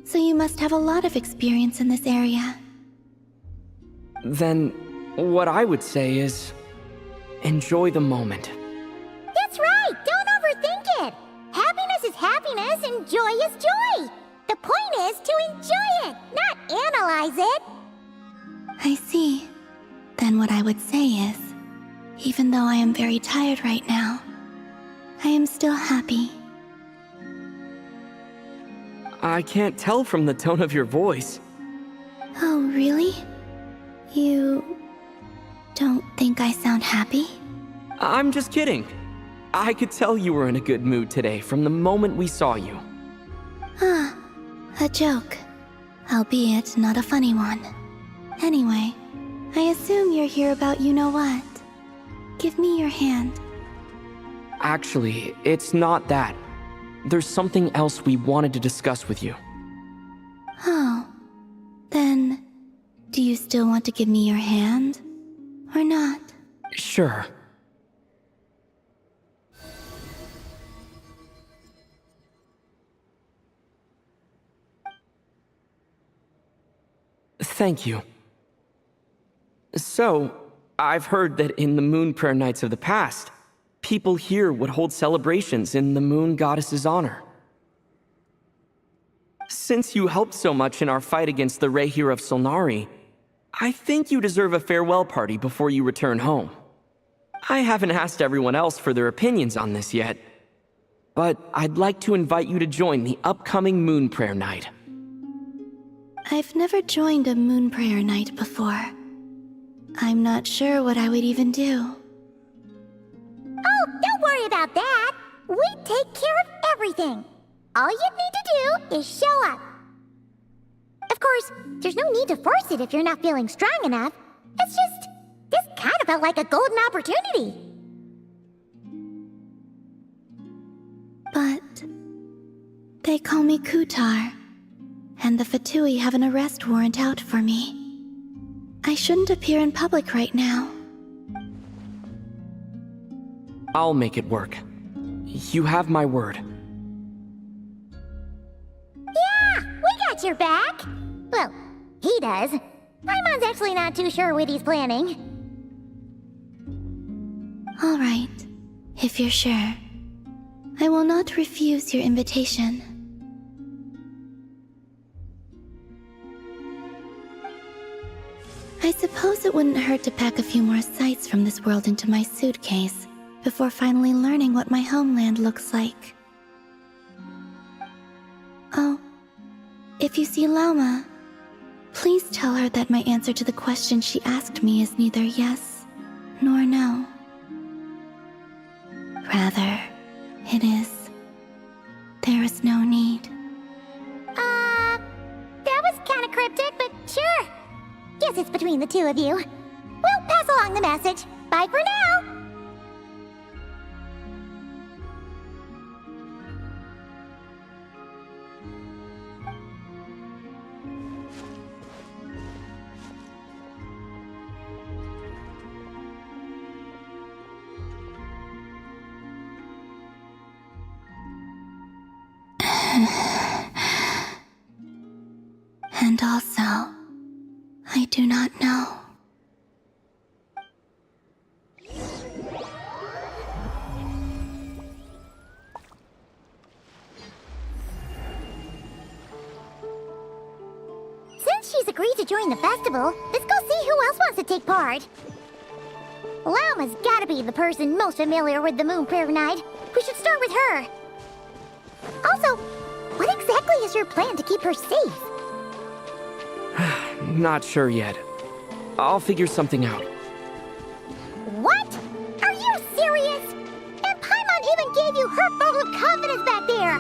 Speaker 3: so you must have a lot of experience in this area.
Speaker 13: Then, what I would say is, enjoy the moment.
Speaker 10: That's right! Don't overthink it! Happiness is happiness and joy is joy! The point is to enjoy it, not analyze it!
Speaker 3: I see. Then what I would say is, even though I am very tired right now, I am still happy.
Speaker 13: I can't tell from the tone of your voice.
Speaker 3: Oh, really? You don't think I sound happy?
Speaker 13: I'm just kidding. I could tell you were in a good mood today from the moment we saw you.
Speaker 3: Ah, a joke. Albeit not a funny one. Anyway, I assume you're here about you-know-what. Give me your hand.
Speaker 13: Actually, it's not that. There's something else we wanted to discuss with you.
Speaker 3: Oh. Then, do you still want to give me your hand? Or not?
Speaker 13: Sure. Thank you. So, I've heard that in the Moon Prayer Nights of the past, people here would hold celebrations in the Moon Goddess's honor. Since you helped so much in our fight against the Rehir of Solnari, I think you deserve a farewell party before you return home. I haven't asked everyone else for their opinions on this yet, but I'd like to invite you to join the upcoming Moon Prayer Night.
Speaker 3: I've never joined a moon prayer night before. I'm not sure what I would even do.
Speaker 10: Oh, don't worry about that. We take care of everything. All you need to do is show up. Of course, there's no need to force it if you're not feeling strong enough. It's just, this kind of felt like a golden opportunity.
Speaker 3: But they call me Kutar, and the Fatui have an arrest warrant out for me. I shouldn't appear in public right now.
Speaker 13: I'll make it work. You have my word.
Speaker 10: Yeah, we got your back. Well, he does. Paimon's actually not too sure what he's planning.
Speaker 3: All right, if you're sure. I will not refuse your invitation. I suppose it wouldn't hurt to pack a few more sights from this world into my suitcase before finally learning what my homeland looks like. Oh, if you see Lauma, please tell her that my answer to the question she asked me is neither yes nor no. Rather, it is, there is no need.
Speaker 10: That was kinda cryptic, but sure. Guess it's between the two of you. We'll pass along the message. Bye for now!
Speaker 3: And also, I do not know.
Speaker 10: Since she's agreed to join the festival, let's go see who else wants to take part. Lauma's gotta be the person most familiar with the Moon Prayer Night. We should start with her. Also, what exactly is your plan to keep her safe?
Speaker 13: Not sure yet. I'll figure something out.
Speaker 10: What? Are you serious? And Paimon even gave you her vote of confidence back there!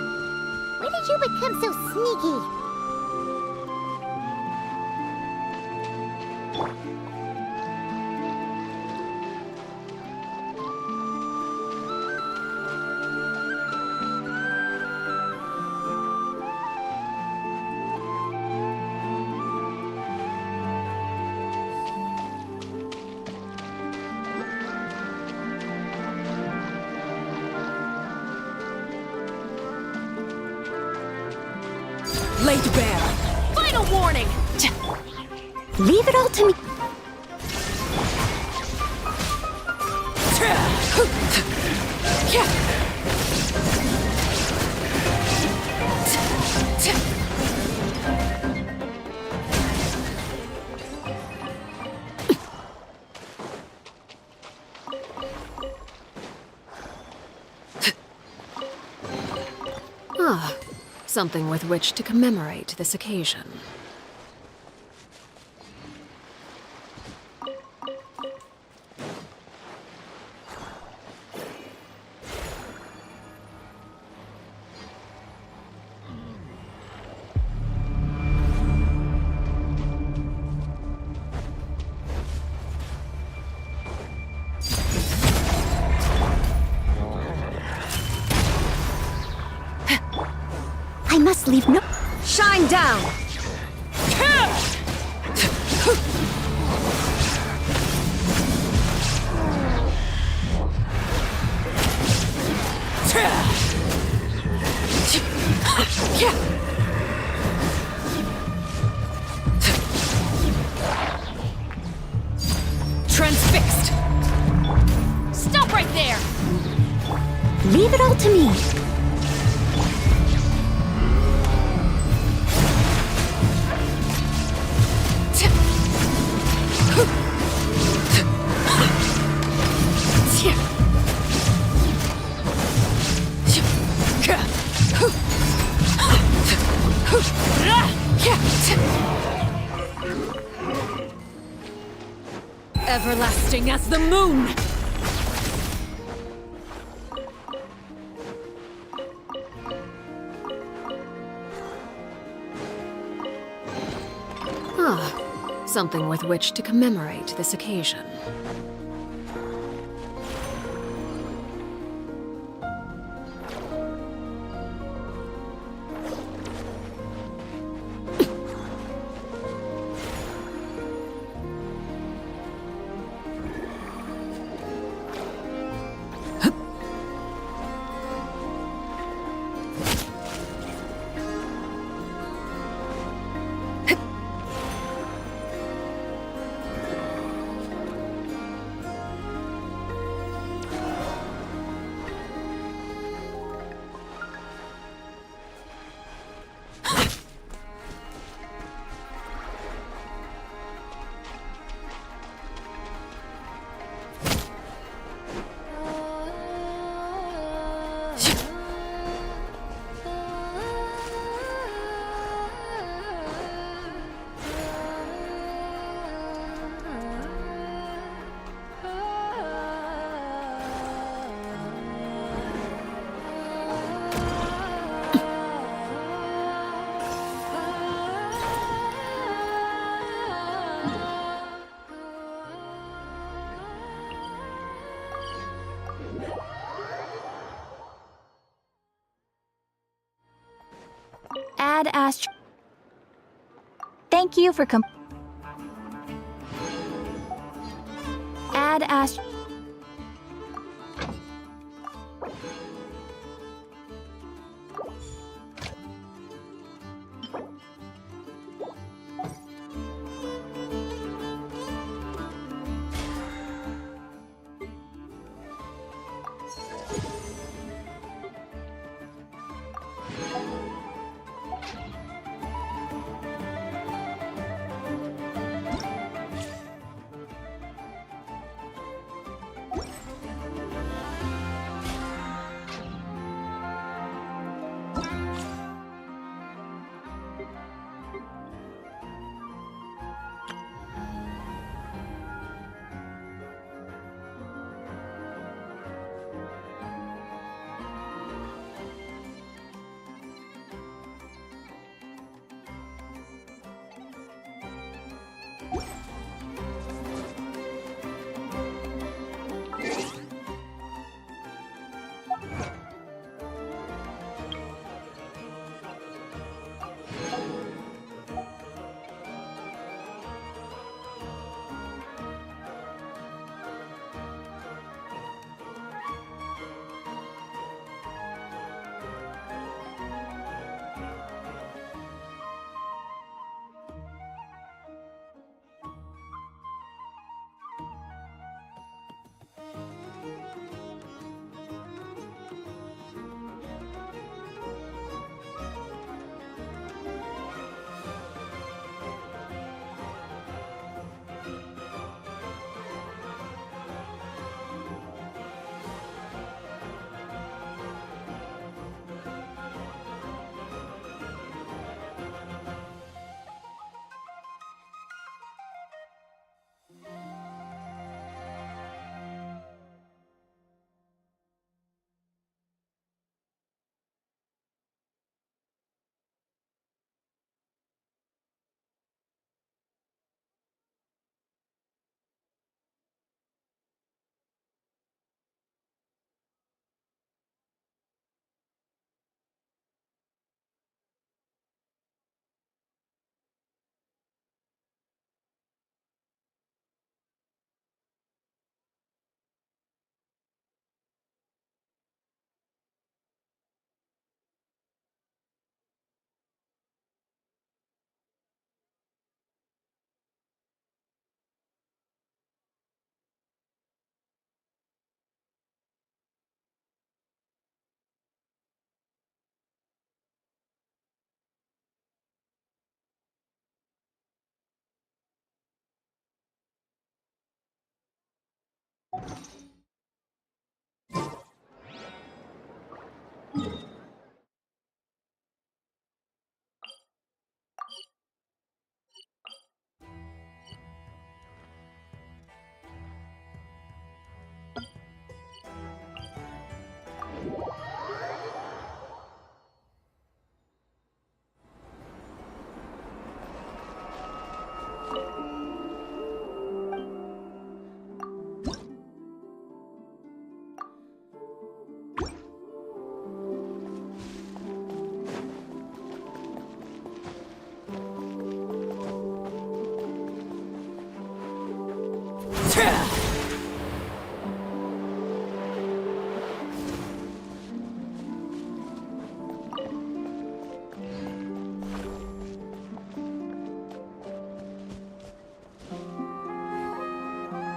Speaker 10: When did you become so sneaky?
Speaker 1: Laid bare. Final warning!
Speaker 3: Leave it all to me.
Speaker 1: Ah, something with which to commemorate this occasion.
Speaker 14: leave no.
Speaker 1: Shine down!
Speaker 14: Transfixed! Stop right there! Leave it all to me.
Speaker 1: Everlasting as the moon! Ah, something with which to commemorate this occasion.
Speaker 14: Add Astro. Thank you for Add Astro.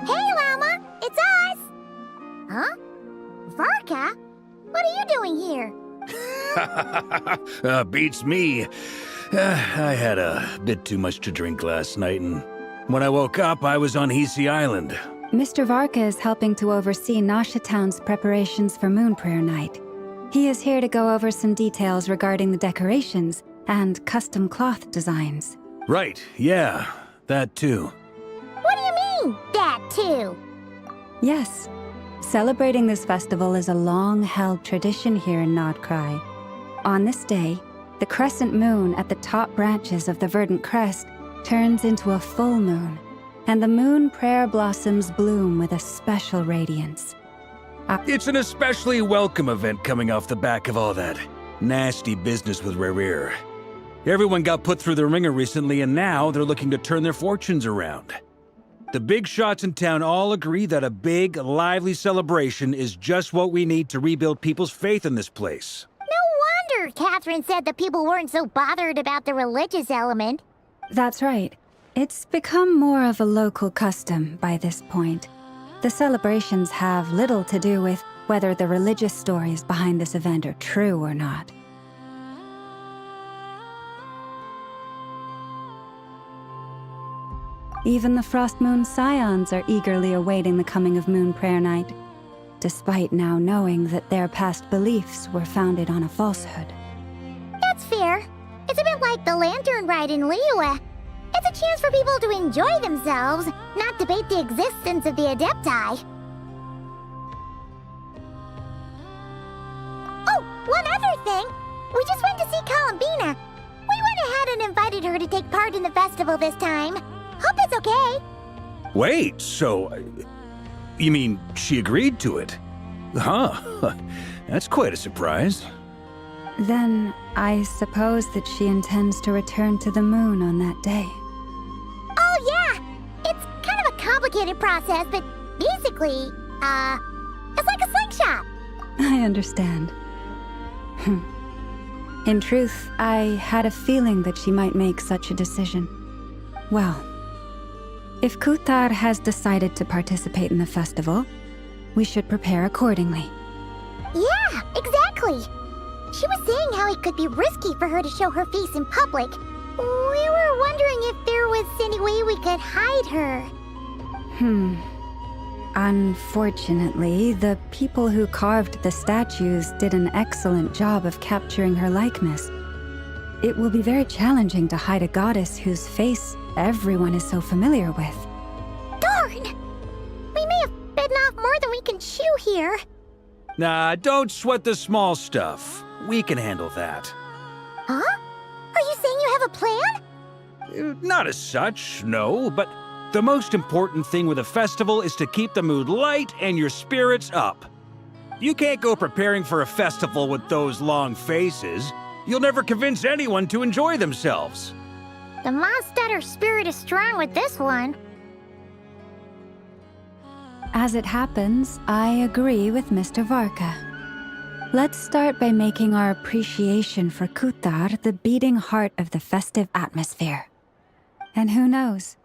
Speaker 10: Hey, Llama! It's us! Huh? Varka? What are you doing here?
Speaker 6: Beats me. I had a bit too much to drink last night, and when I woke up, I was on Hisi Island.
Speaker 15: Mr. Varka is helping to oversee Nasha Town's preparations for Moon Prayer Night. He is here to go over some details regarding the decorations and custom cloth designs.
Speaker 6: Right, yeah, that too.
Speaker 10: What do you mean, that too?
Speaker 15: Yes. Celebrating this festival is a long-held tradition here in Nodcry. On this day, the crescent moon at the top branches of the verdant crest turns into a full moon, and the moon prayer blossoms bloom with a special radiance.
Speaker 6: It's an especially welcome event coming off the back of all that nasty business with Rare. Everyone got put through the ringer recently, and now they're looking to turn their fortunes around. The big shots in town all agree that a big, lively celebration is just what we need to rebuild people's faith in this place.
Speaker 10: No wonder Catherine said the people weren't so bothered about the religious element.
Speaker 15: That's right. It's become more of a local custom by this point. The celebrations have little to do with whether the religious stories behind this event are true or not. Even the Frost Moon Scions are eagerly awaiting the coming of Moon Prayer Night, despite now knowing that their past beliefs were founded on a falsehood.
Speaker 10: That's fair. It's a bit like the Lantern Ride in Liyue. It's a chance for people to enjoy themselves, not debate the existence of the Adepti. Oh, one other thing! We just went to see Columbina. We went ahead and invited her to take part in the festival this time. Hope it's okay.
Speaker 6: Wait, so... you mean she agreed to it? Huh. That's quite a surprise.
Speaker 15: Then, I suppose that she intends to return to the moon on that day.
Speaker 10: Oh, yeah! It's kind of a complicated process, but basically, it's like a slingshot.
Speaker 15: I understand. In truth, I had a feeling that she might make such a decision. Well, if Kuthar has decided to participate in the festival, we should prepare accordingly.
Speaker 10: Yeah, exactly! She was saying how it could be risky for her to show her face in public. We were wondering if there was any way we could hide her.
Speaker 15: Unfortunately, the people who carved the statues did an excellent job of capturing her likeness. It will be very challenging to hide a goddess whose face everyone is so familiar with.
Speaker 10: Darn! We may have bitten off more than we can chew here.
Speaker 6: Nah, don't sweat the small stuff. We can handle that.
Speaker 10: Huh? Are you saying you have a plan?
Speaker 6: Not as such, no, but the most important thing with a festival is to keep the mood light and your spirits up. You can't go preparing for a festival with those long faces. You'll never convince anyone to enjoy themselves.
Speaker 10: The Monstetter spirit is strong with this one.
Speaker 15: As it happens, I agree with Mr. Varka. Let's start by making our appreciation for Kuthar the beating heart of the festive atmosphere. And who knows?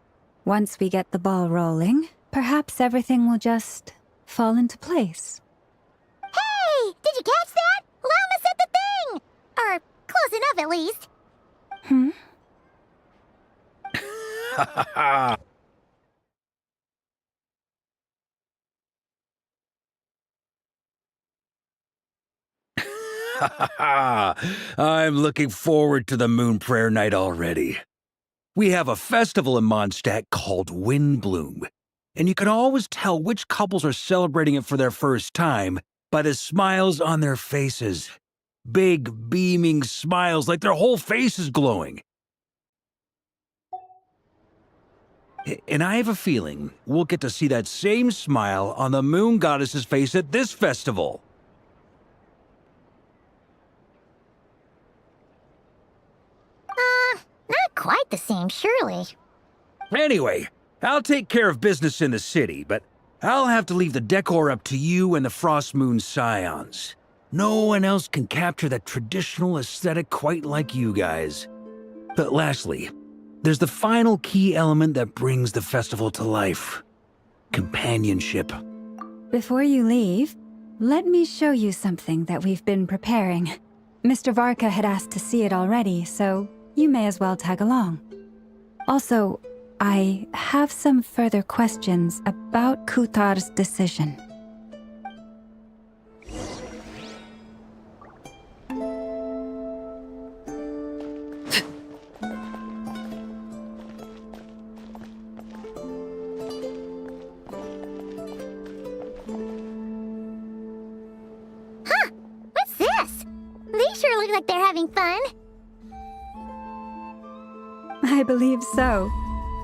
Speaker 15: Once we get the ball rolling, perhaps everything will just fall into place.
Speaker 10: Hey! Did you catch that? Llama said the thing! Or close enough, at least.
Speaker 6: Ha ha ha! I'm looking forward to the Moon Prayer Night already. We have a festival in Mondstadt called Windbloom, and you can always tell which couples are celebrating it for their first time by the smiles on their faces. Big, beaming smiles like their whole face is glowing. And I have a feeling we'll get to see that same smile on the Moon Goddess's face at this festival.
Speaker 10: Not quite the same, surely.
Speaker 6: Anyway, I'll take care of business in the city, but I'll have to leave the decor up to you and the Frost Moon Scions. No one else can capture that traditional aesthetic quite like you guys. But lastly, there's the final key element that brings the festival to life. Companionship.
Speaker 15: Before you leave, let me show you something that we've been preparing. Mr. Varka had asked to see it already, so you may as well tag along. Also, I have some further questions about Kutar's decision.
Speaker 10: What's this? They sure look like they're having fun.
Speaker 15: I believe so.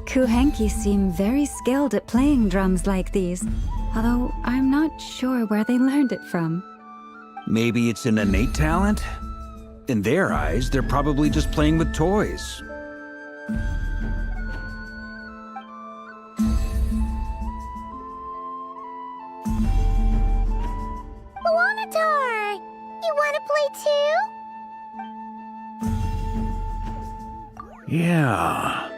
Speaker 15: Kuhenki seem very skilled at playing drums like these, although I'm not sure where they learned it from.
Speaker 6: Maybe it's an innate talent? In their eyes, they're probably just playing with toys.
Speaker 10: Luanatar! You want to play too?
Speaker 6: Yeah.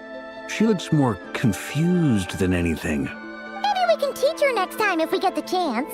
Speaker 6: She looks more confused than anything.
Speaker 10: Maybe we can teach her next time if we get the chance.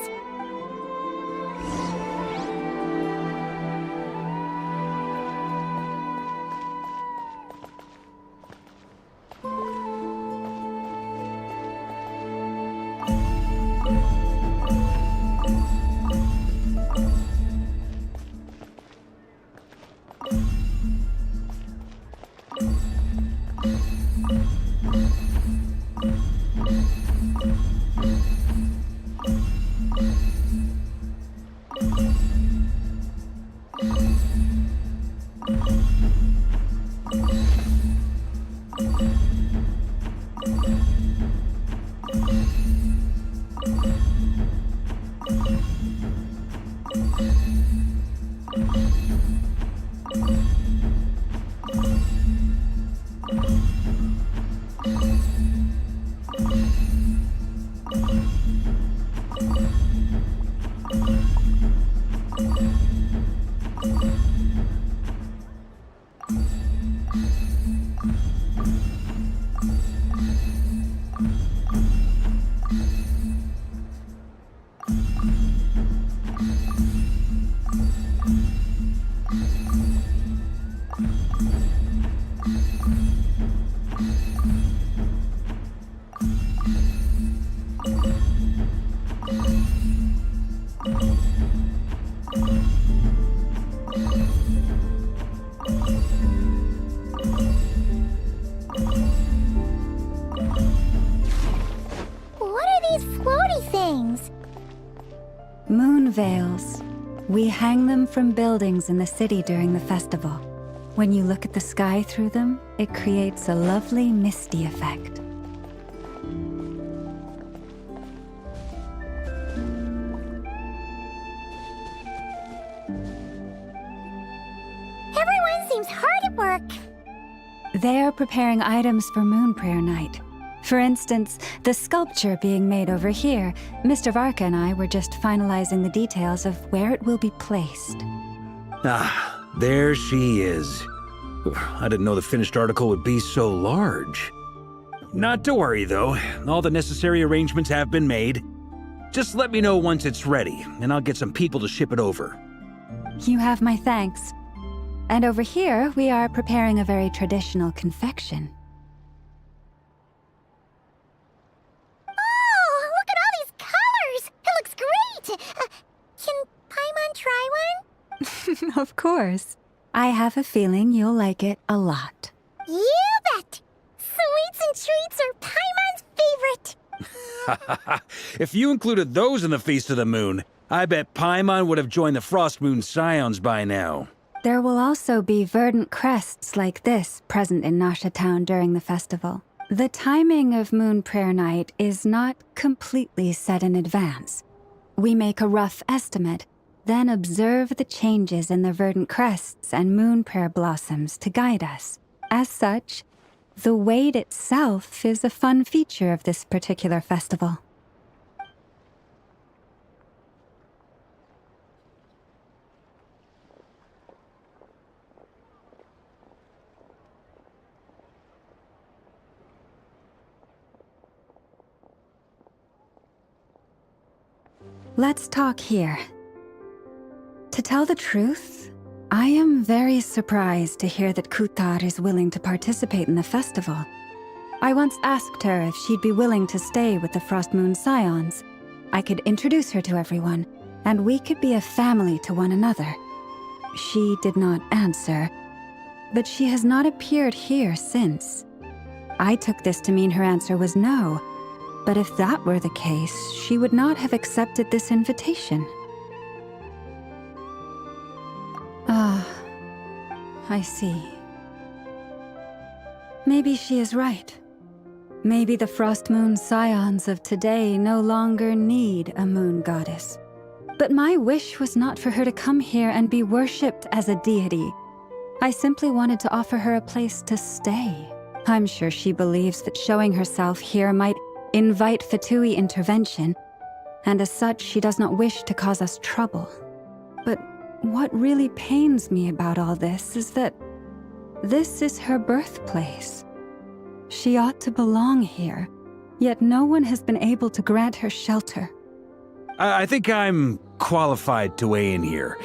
Speaker 10: What are these floaty things?
Speaker 15: Moon veils. We hang them from buildings in the city during the festival. When you look at the sky through them, it creates a lovely misty effect.
Speaker 10: Everyone seems hard at work.
Speaker 15: They are preparing items for Moon Prayer Night. For instance, the sculpture being made over here, Mr. Varka and I were just finalizing the details of where it will be placed.
Speaker 6: Ah, there she is. I didn't know the finished article would be so large. Not to worry, though. All the necessary arrangements have been made. Just let me know once it's ready, and I'll get some people to ship it over.
Speaker 15: You have my thanks. And over here, we are preparing a very traditional confection.
Speaker 10: Oh, look at all these colors! It looks great! Can Paimon try one?
Speaker 15: Of course. I have a feeling you'll like it a lot.
Speaker 10: You bet! Sweets and treats are Paimon's favorite.
Speaker 6: If you included those in the Feast of the Moon, I bet Paimon would have joined the Frost Moon Scions by now.
Speaker 15: There will also be verdant crests like this present in Nasha Town during the festival. The timing of Moon Prayer Night is not completely set in advance. We make a rough estimate, then observe the changes in the verdant crests and moon prayer blossoms to guide us. As such, the wait itself is a fun feature of this particular festival. Let's talk here. To tell the truth, I am very surprised to hear that Kutar is willing to participate in the festival. I once asked her if she'd be willing to stay with the Frost Moon Scions. I could introduce her to everyone, and we could be a family to one another. She did not answer, but she has not appeared here since. I took this to mean her answer was no, but if that were the case, she would not have accepted this invitation. Ah, I see. Maybe she is right. Maybe the Frost Moon Scions of today no longer need a moon goddess. But my wish was not for her to come here and be worshipped as a deity. I simply wanted to offer her a place to stay. I'm sure she believes that showing herself here might invite Fatui intervention, and as such she does not wish to cause us trouble. But what really pains me about all this is that this is her birthplace. She ought to belong here, yet no one has been able to grant her shelter.
Speaker 6: I think I'm qualified to weigh in here.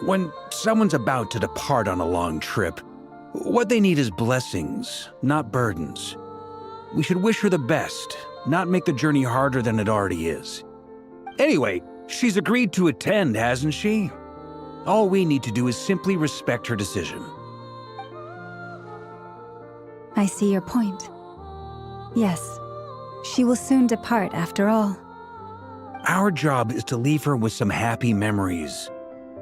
Speaker 6: When someone's about to depart on a long trip, what they need is blessings, not burdens. We should wish her the best, not make the journey harder than it already is. Anyway, she's agreed to attend, hasn't she? All we need to do is simply respect her decision.
Speaker 15: I see your point. Yes, she will soon depart after all.
Speaker 6: Our job is to leave her with some happy memories.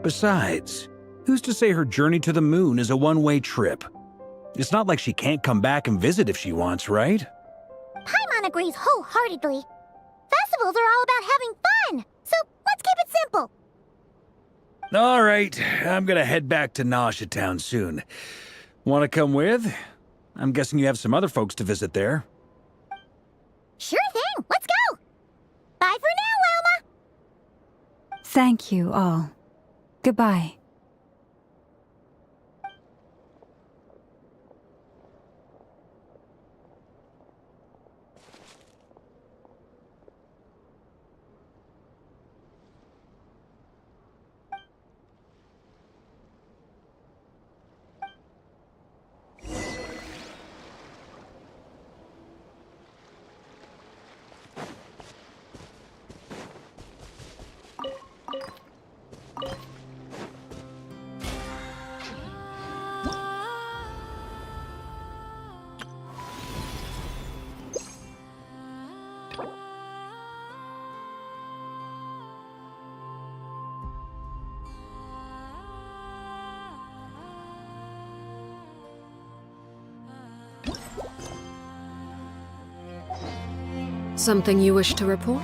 Speaker 6: Besides, who's to say her journey to the moon is a one-way trip? It's not like she can't come back and visit if she wants, right?
Speaker 10: Paimon agrees wholeheartedly. Festivals are all about having fun, so let's keep it simple.
Speaker 6: All right, I'm gonna head back to Nasha Town soon. Want to come with? I'm guessing you have some other folks to visit there.
Speaker 10: Sure thing, let's go! Bye for now, Wilma!
Speaker 15: Thank you all. Goodbye.
Speaker 1: Something you wish to report?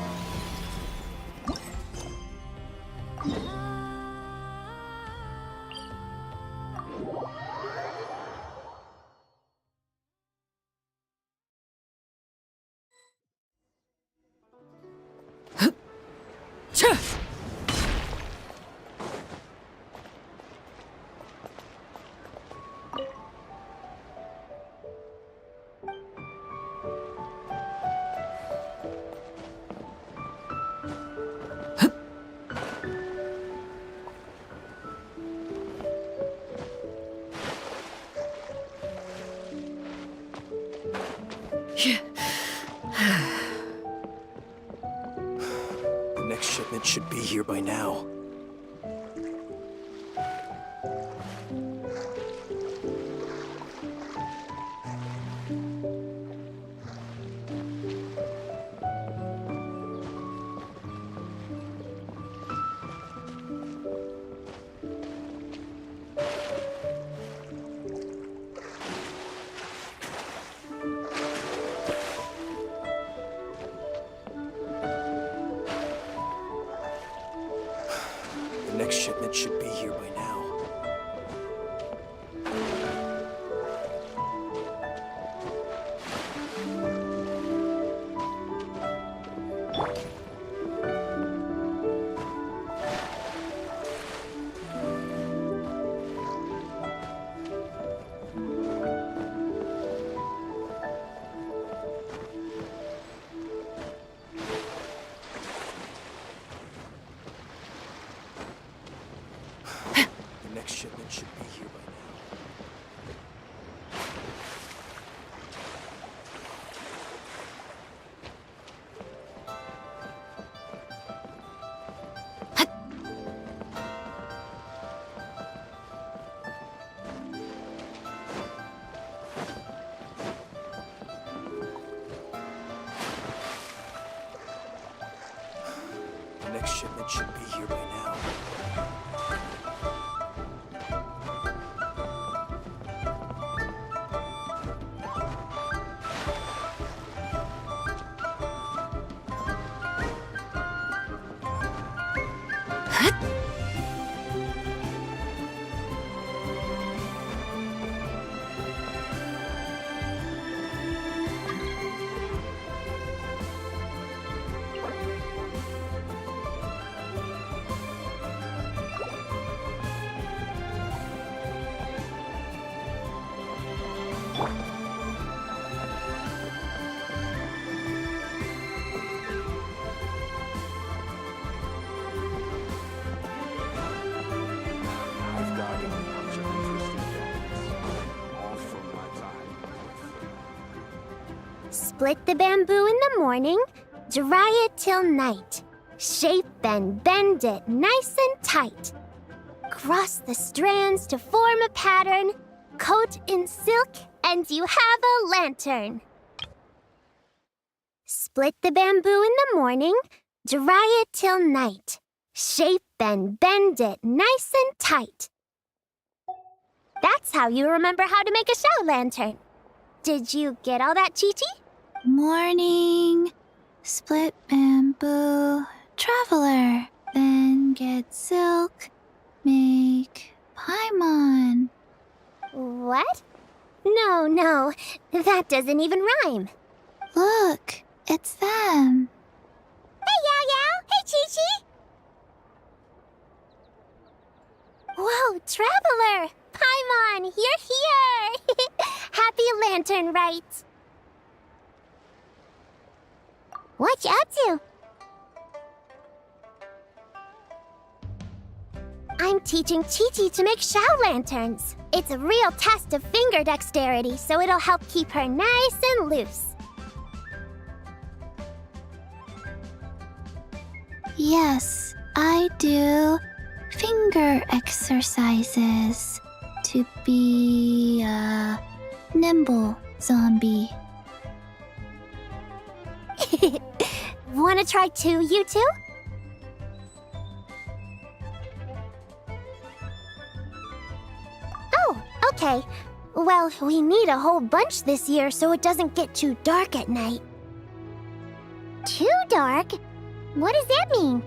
Speaker 12: The next shipment should be here by now. shipment should be here by now.
Speaker 4: I've got a bunch of interesting things, all from my time.
Speaker 10: Split the bamboo in the morning, dry it till night. Shape and bend it nice and tight. Cross the strands to form a pattern, coat in silk, and you have a lantern. Split the bamboo in the morning, dry it till night. Shape and bend it nice and tight. That's how you remember how to make a show lantern. Did you get all that, Chi-Chi?
Speaker 16: Morning, split bamboo, traveler, then get silk, make paimon.
Speaker 10: What? No, that doesn't even rhyme.
Speaker 16: Look, it's them.
Speaker 10: Hey, Yao Yao! Hey, Chi-Chi! Whoa, Traveler! Paimon, you're here! Happy Lantern Rites! What you up to? I'm teaching Chi-Chi to make Shao lanterns. It's a real test of finger dexterity, so it'll help keep her nice and loose.
Speaker 16: Yes, I do finger exercises to be a nimble zombie.
Speaker 10: Wanna try too, you two? Oh, okay. Well, we need a whole bunch this year so it doesn't get too dark at night. Too dark? What does that mean?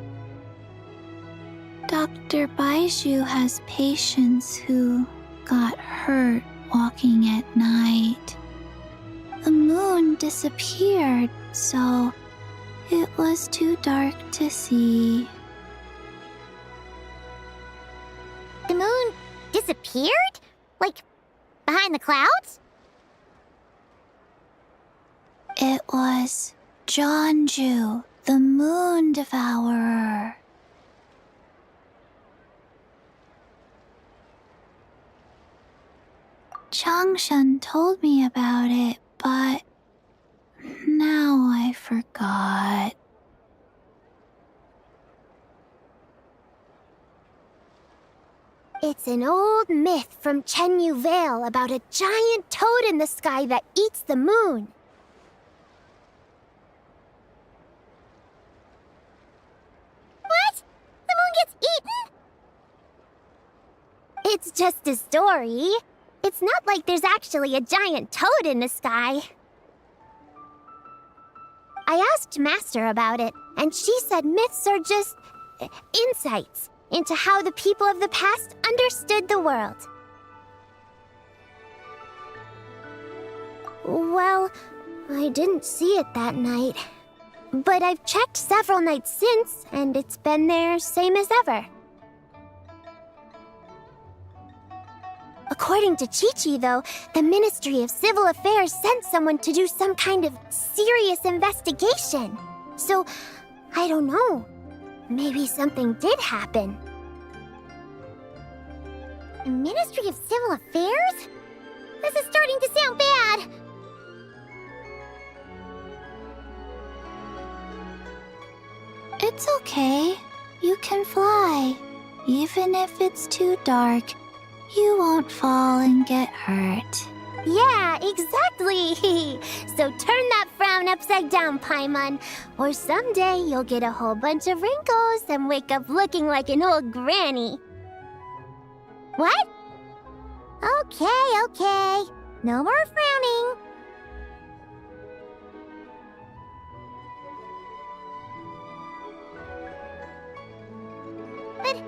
Speaker 16: Dr. Baiju has patients who got hurt walking at night. The moon disappeared, so it was too dark to see.
Speaker 10: The moon disappeared? Like, behind the clouds?
Speaker 16: It was Jeonju, the moon devourer. Changshan told me about it, but now I forgot.
Speaker 10: It's an old myth from Chenyu Vale about a giant toad in the sky that eats the moon. What? The moon gets eaten? It's just a story. It's not like there's actually a giant toad in the sky. I asked Master about it, and she said myths are just insights into how the people of the past understood the world. Well, I didn't see it that night. But I've checked several nights since, and it's been there same as ever. According to Chi-Chi, though, the Ministry of Civil Affairs sent someone to do some kind of serious investigation. So, I don't know. Maybe something did happen. The Ministry of Civil Affairs? This is starting to sound bad.
Speaker 16: It's okay. You can fly. Even if it's too dark, you won't fall and get hurt.
Speaker 10: Yeah, exactly. So turn that frown crown upside down, Paimon. Or someday you'll get a whole bunch of wrinkles and wake up looking like an old granny. What? Okay. No more frowning. But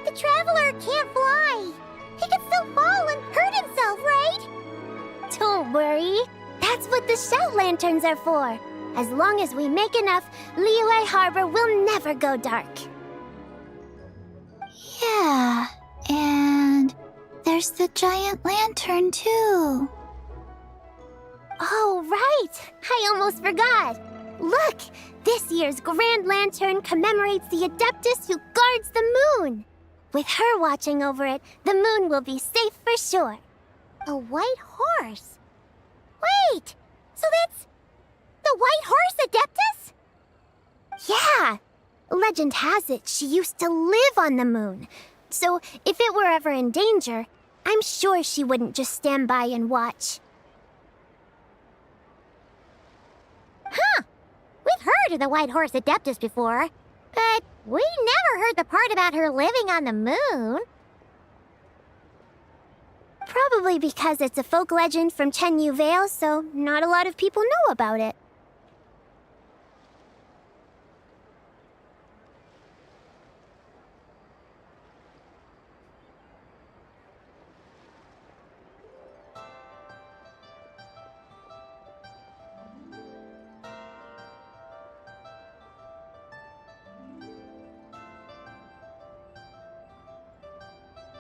Speaker 10: the Traveler can't fly. He can still fall and hurt himself, right? Don't worry. That's what the shout lanterns are for. As long as we make enough, Liyue Harbor will never go dark.
Speaker 16: Yeah, and there's the giant lantern, too.
Speaker 10: Oh, right! I almost forgot! Look! This year's Grand Lantern commemorates the Adeptus who guards the moon! With her watching over it, the moon will be safe for sure. A white horse? Wait! So that's the White Horse Adeptus? Yeah! Legend has it she used to live on the moon. So if it were ever in danger, I'm sure she wouldn't just stand by and watch. Huh! We've heard of the White Horse Adeptus before, but we never heard the part about her living on the moon. Probably because it's a folk legend from Chenyu Vale, so not a lot of people know about it.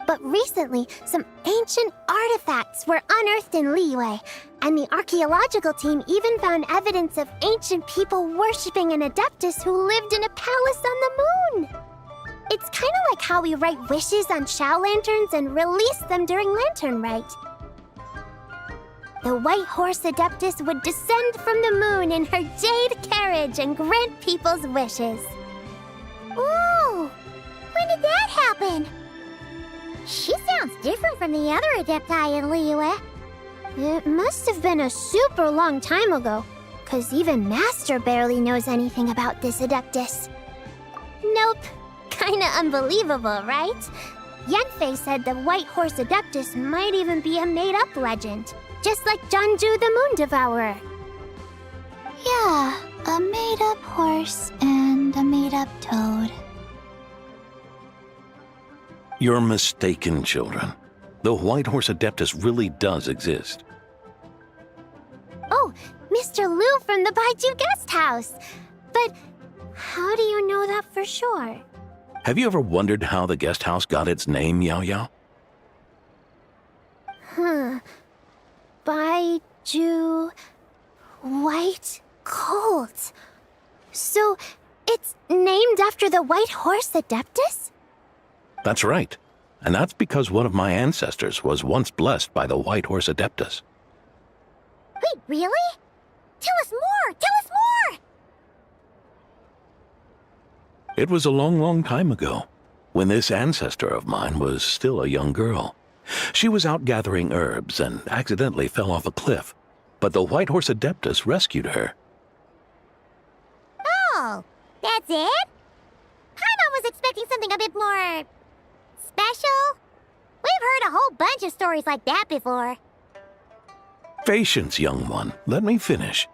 Speaker 10: But recently, some ancient artifacts were unearthed in Liyue, and the archaeological team even found evidence of ancient people worshipping an Adeptus who lived in a palace on the moon. It's kind of like how we write wishes on Shao lanterns and release them during Lantern Rite. The White Horse Adeptus would descend from the moon in her jade carriage and grant people's wishes. Ooh! When did that happen? She sounds different from the other Adepti in Liyue.
Speaker 3: It must have been a super long time ago, 'cause even Master barely knows anything about this Adeptus.
Speaker 10: Nope. Kinda unbelievable, right? Yanfei said the White Horse Adeptus might even be a made-up legend, just like Janju the Moon Devourer.
Speaker 16: Yeah, a made-up horse and a made-up toad.
Speaker 17: You're mistaken, children. The White Horse Adeptus really does exist.
Speaker 10: Oh, Mr. Liu from the Baiju Guest House. But how do you know that for sure?
Speaker 17: Have you ever wondered how the guest house got its name, Yao Yao?
Speaker 3: Baiju... White Colt.
Speaker 10: So, it's named after the White Horse Adeptus?
Speaker 17: That's right. And that's because one of my ancestors was once blessed by the White Horse Adeptus.
Speaker 10: Wait, really? Tell us more! Tell us more!
Speaker 17: It was a long, long time ago, when this ancestor of mine was still a young girl. She was out gathering herbs and accidentally fell off a cliff, but the White Horse Adeptus rescued her.
Speaker 10: Oh, that's it? Paimon was expecting something a bit more... special? We've heard a whole bunch of stories like that before.
Speaker 17: Patience, young one. Let me finish.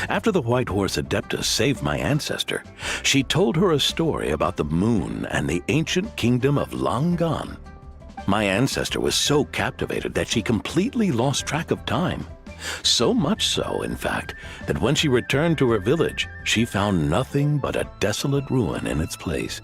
Speaker 17: After the White Horse Adeptus saved my ancestor, she told her a story about the moon and the ancient kingdom of Langan. My ancestor was so captivated that she completely lost track of time. So much so, in fact, that when she returned to her village, she found nothing but a desolate ruin in its place.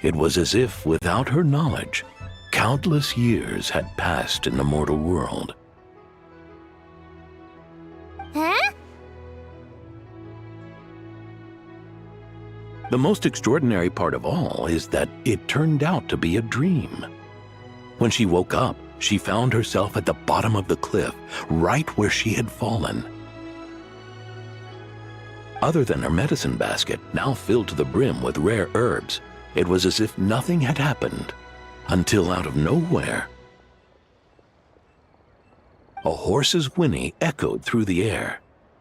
Speaker 17: It was as if, without her knowledge, countless years had passed in the mortal world.
Speaker 10: Huh?
Speaker 17: The most extraordinary part of all is that it turned out to be a dream. When she woke up, she found herself at the bottom of the cliff, right where she had fallen. Other than her medicine basket, now filled to the brim with rare herbs, It was as if nothing had happened, until out of nowhere, a horse's whinny echoed through the air,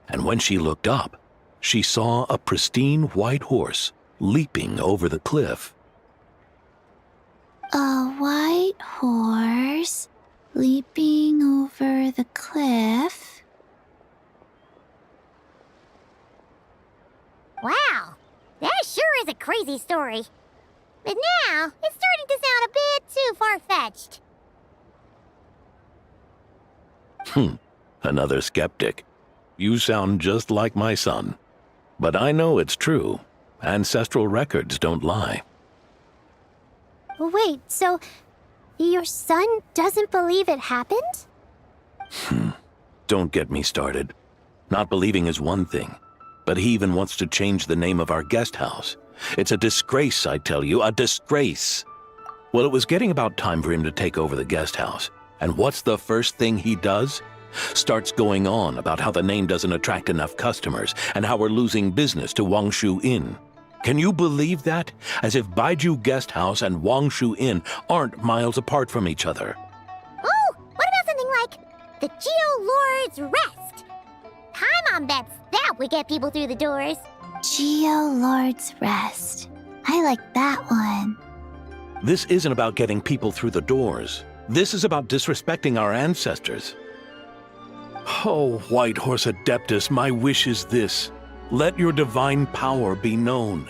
Speaker 17: and when she looked up, she saw a pristine white horse leaping over the cliff.
Speaker 16: A white horse leaping over the cliff?
Speaker 10: Wow, that sure is a crazy story. But now, it's starting to sound a bit too far-fetched.
Speaker 17: Another skeptic. You sound just like my son. But I know it's true. Ancestral records don't lie.
Speaker 10: Wait, so your son doesn't believe it happened?
Speaker 17: Don't get me started. Not believing is one thing, but he even wants to change the name of our guest house. It's a disgrace, I tell you, a disgrace. Well, it was getting about time for him to take over the guest house. And what's the first thing he does? Starts going on about how the name doesn't attract enough customers and how we're losing business to Wangshu Inn. Can you believe that? As if Baiju Guest House and Wangshu Inn aren't miles apart from each other.
Speaker 10: Oh, what about something like the Geo Lord's Rest? Paimon bets that would get people through the doors.
Speaker 16: Geo Lord's Rest. I like that one.
Speaker 17: This isn't about getting people through the doors. This is about disrespecting our ancestors. Oh, White Horse Adeptus, my wish is this. Let your divine power be known.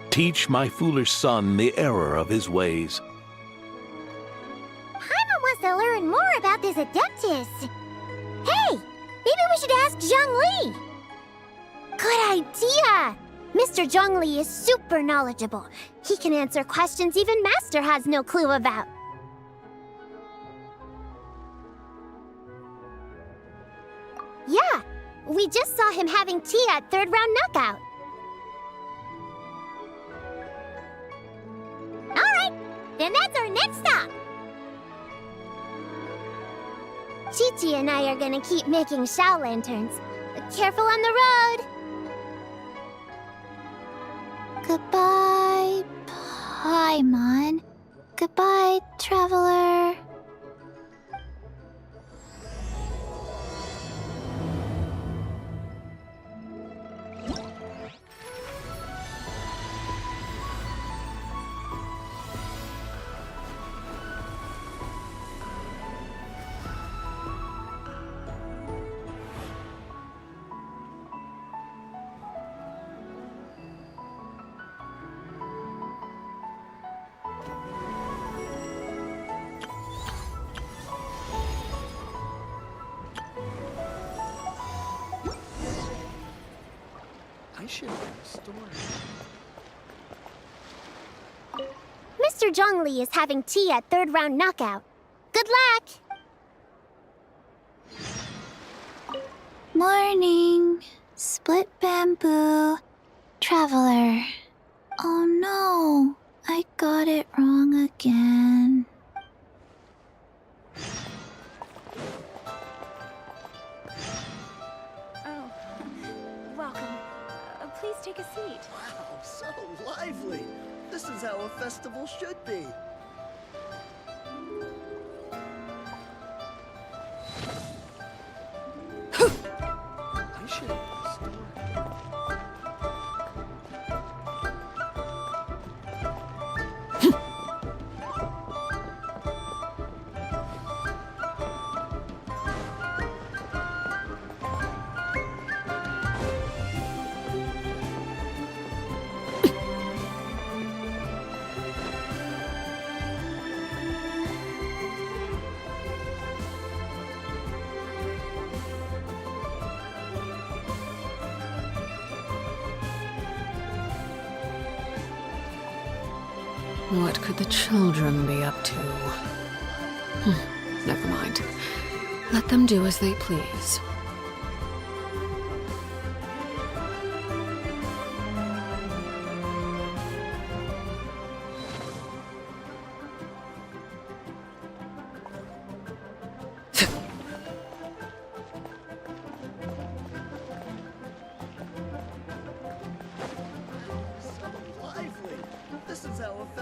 Speaker 17: Teach my foolish son the error of his ways.
Speaker 10: Paimon wants to learn more about this Adeptus. Hey, maybe we should ask Zhongli. Good idea! Mr. Zhongli is super knowledgeable. He can answer questions even Master has no clue about. Yeah, we just saw him having tea at third round knockout. Alright, then that's our next stop. Chi-Chi and I are gonna keep making Shao lanterns. But careful on the road!
Speaker 16: Goodbye, Paimon. Goodbye, traveler.
Speaker 18: I should have a store.
Speaker 10: Mr. Zhongli is having tea at third round knockout. Good luck!
Speaker 16: Morning. Split bamboo. Traveler. Oh no. I got it wrong again.
Speaker 19: Oh, welcome. Please take a seat.
Speaker 18: Wow, so lively. This is how a festival should be. I should have a store.
Speaker 1: What could the children be up to? Never mind. Let them do as they please.
Speaker 18: So lively. This is how a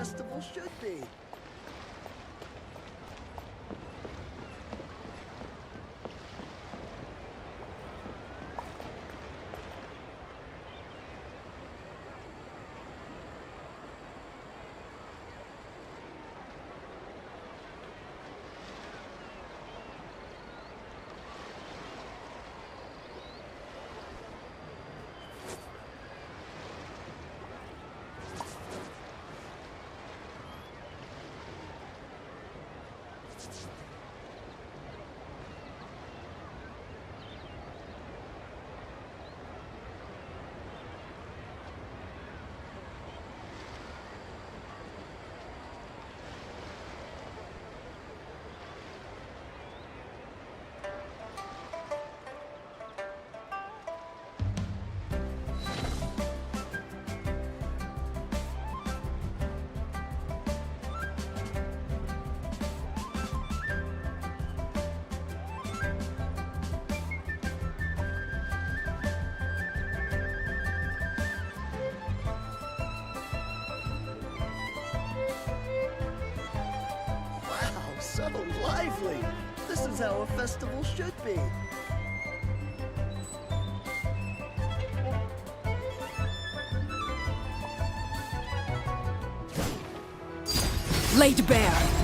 Speaker 18: So lively! This is how a festival should be.
Speaker 1: Laid bare.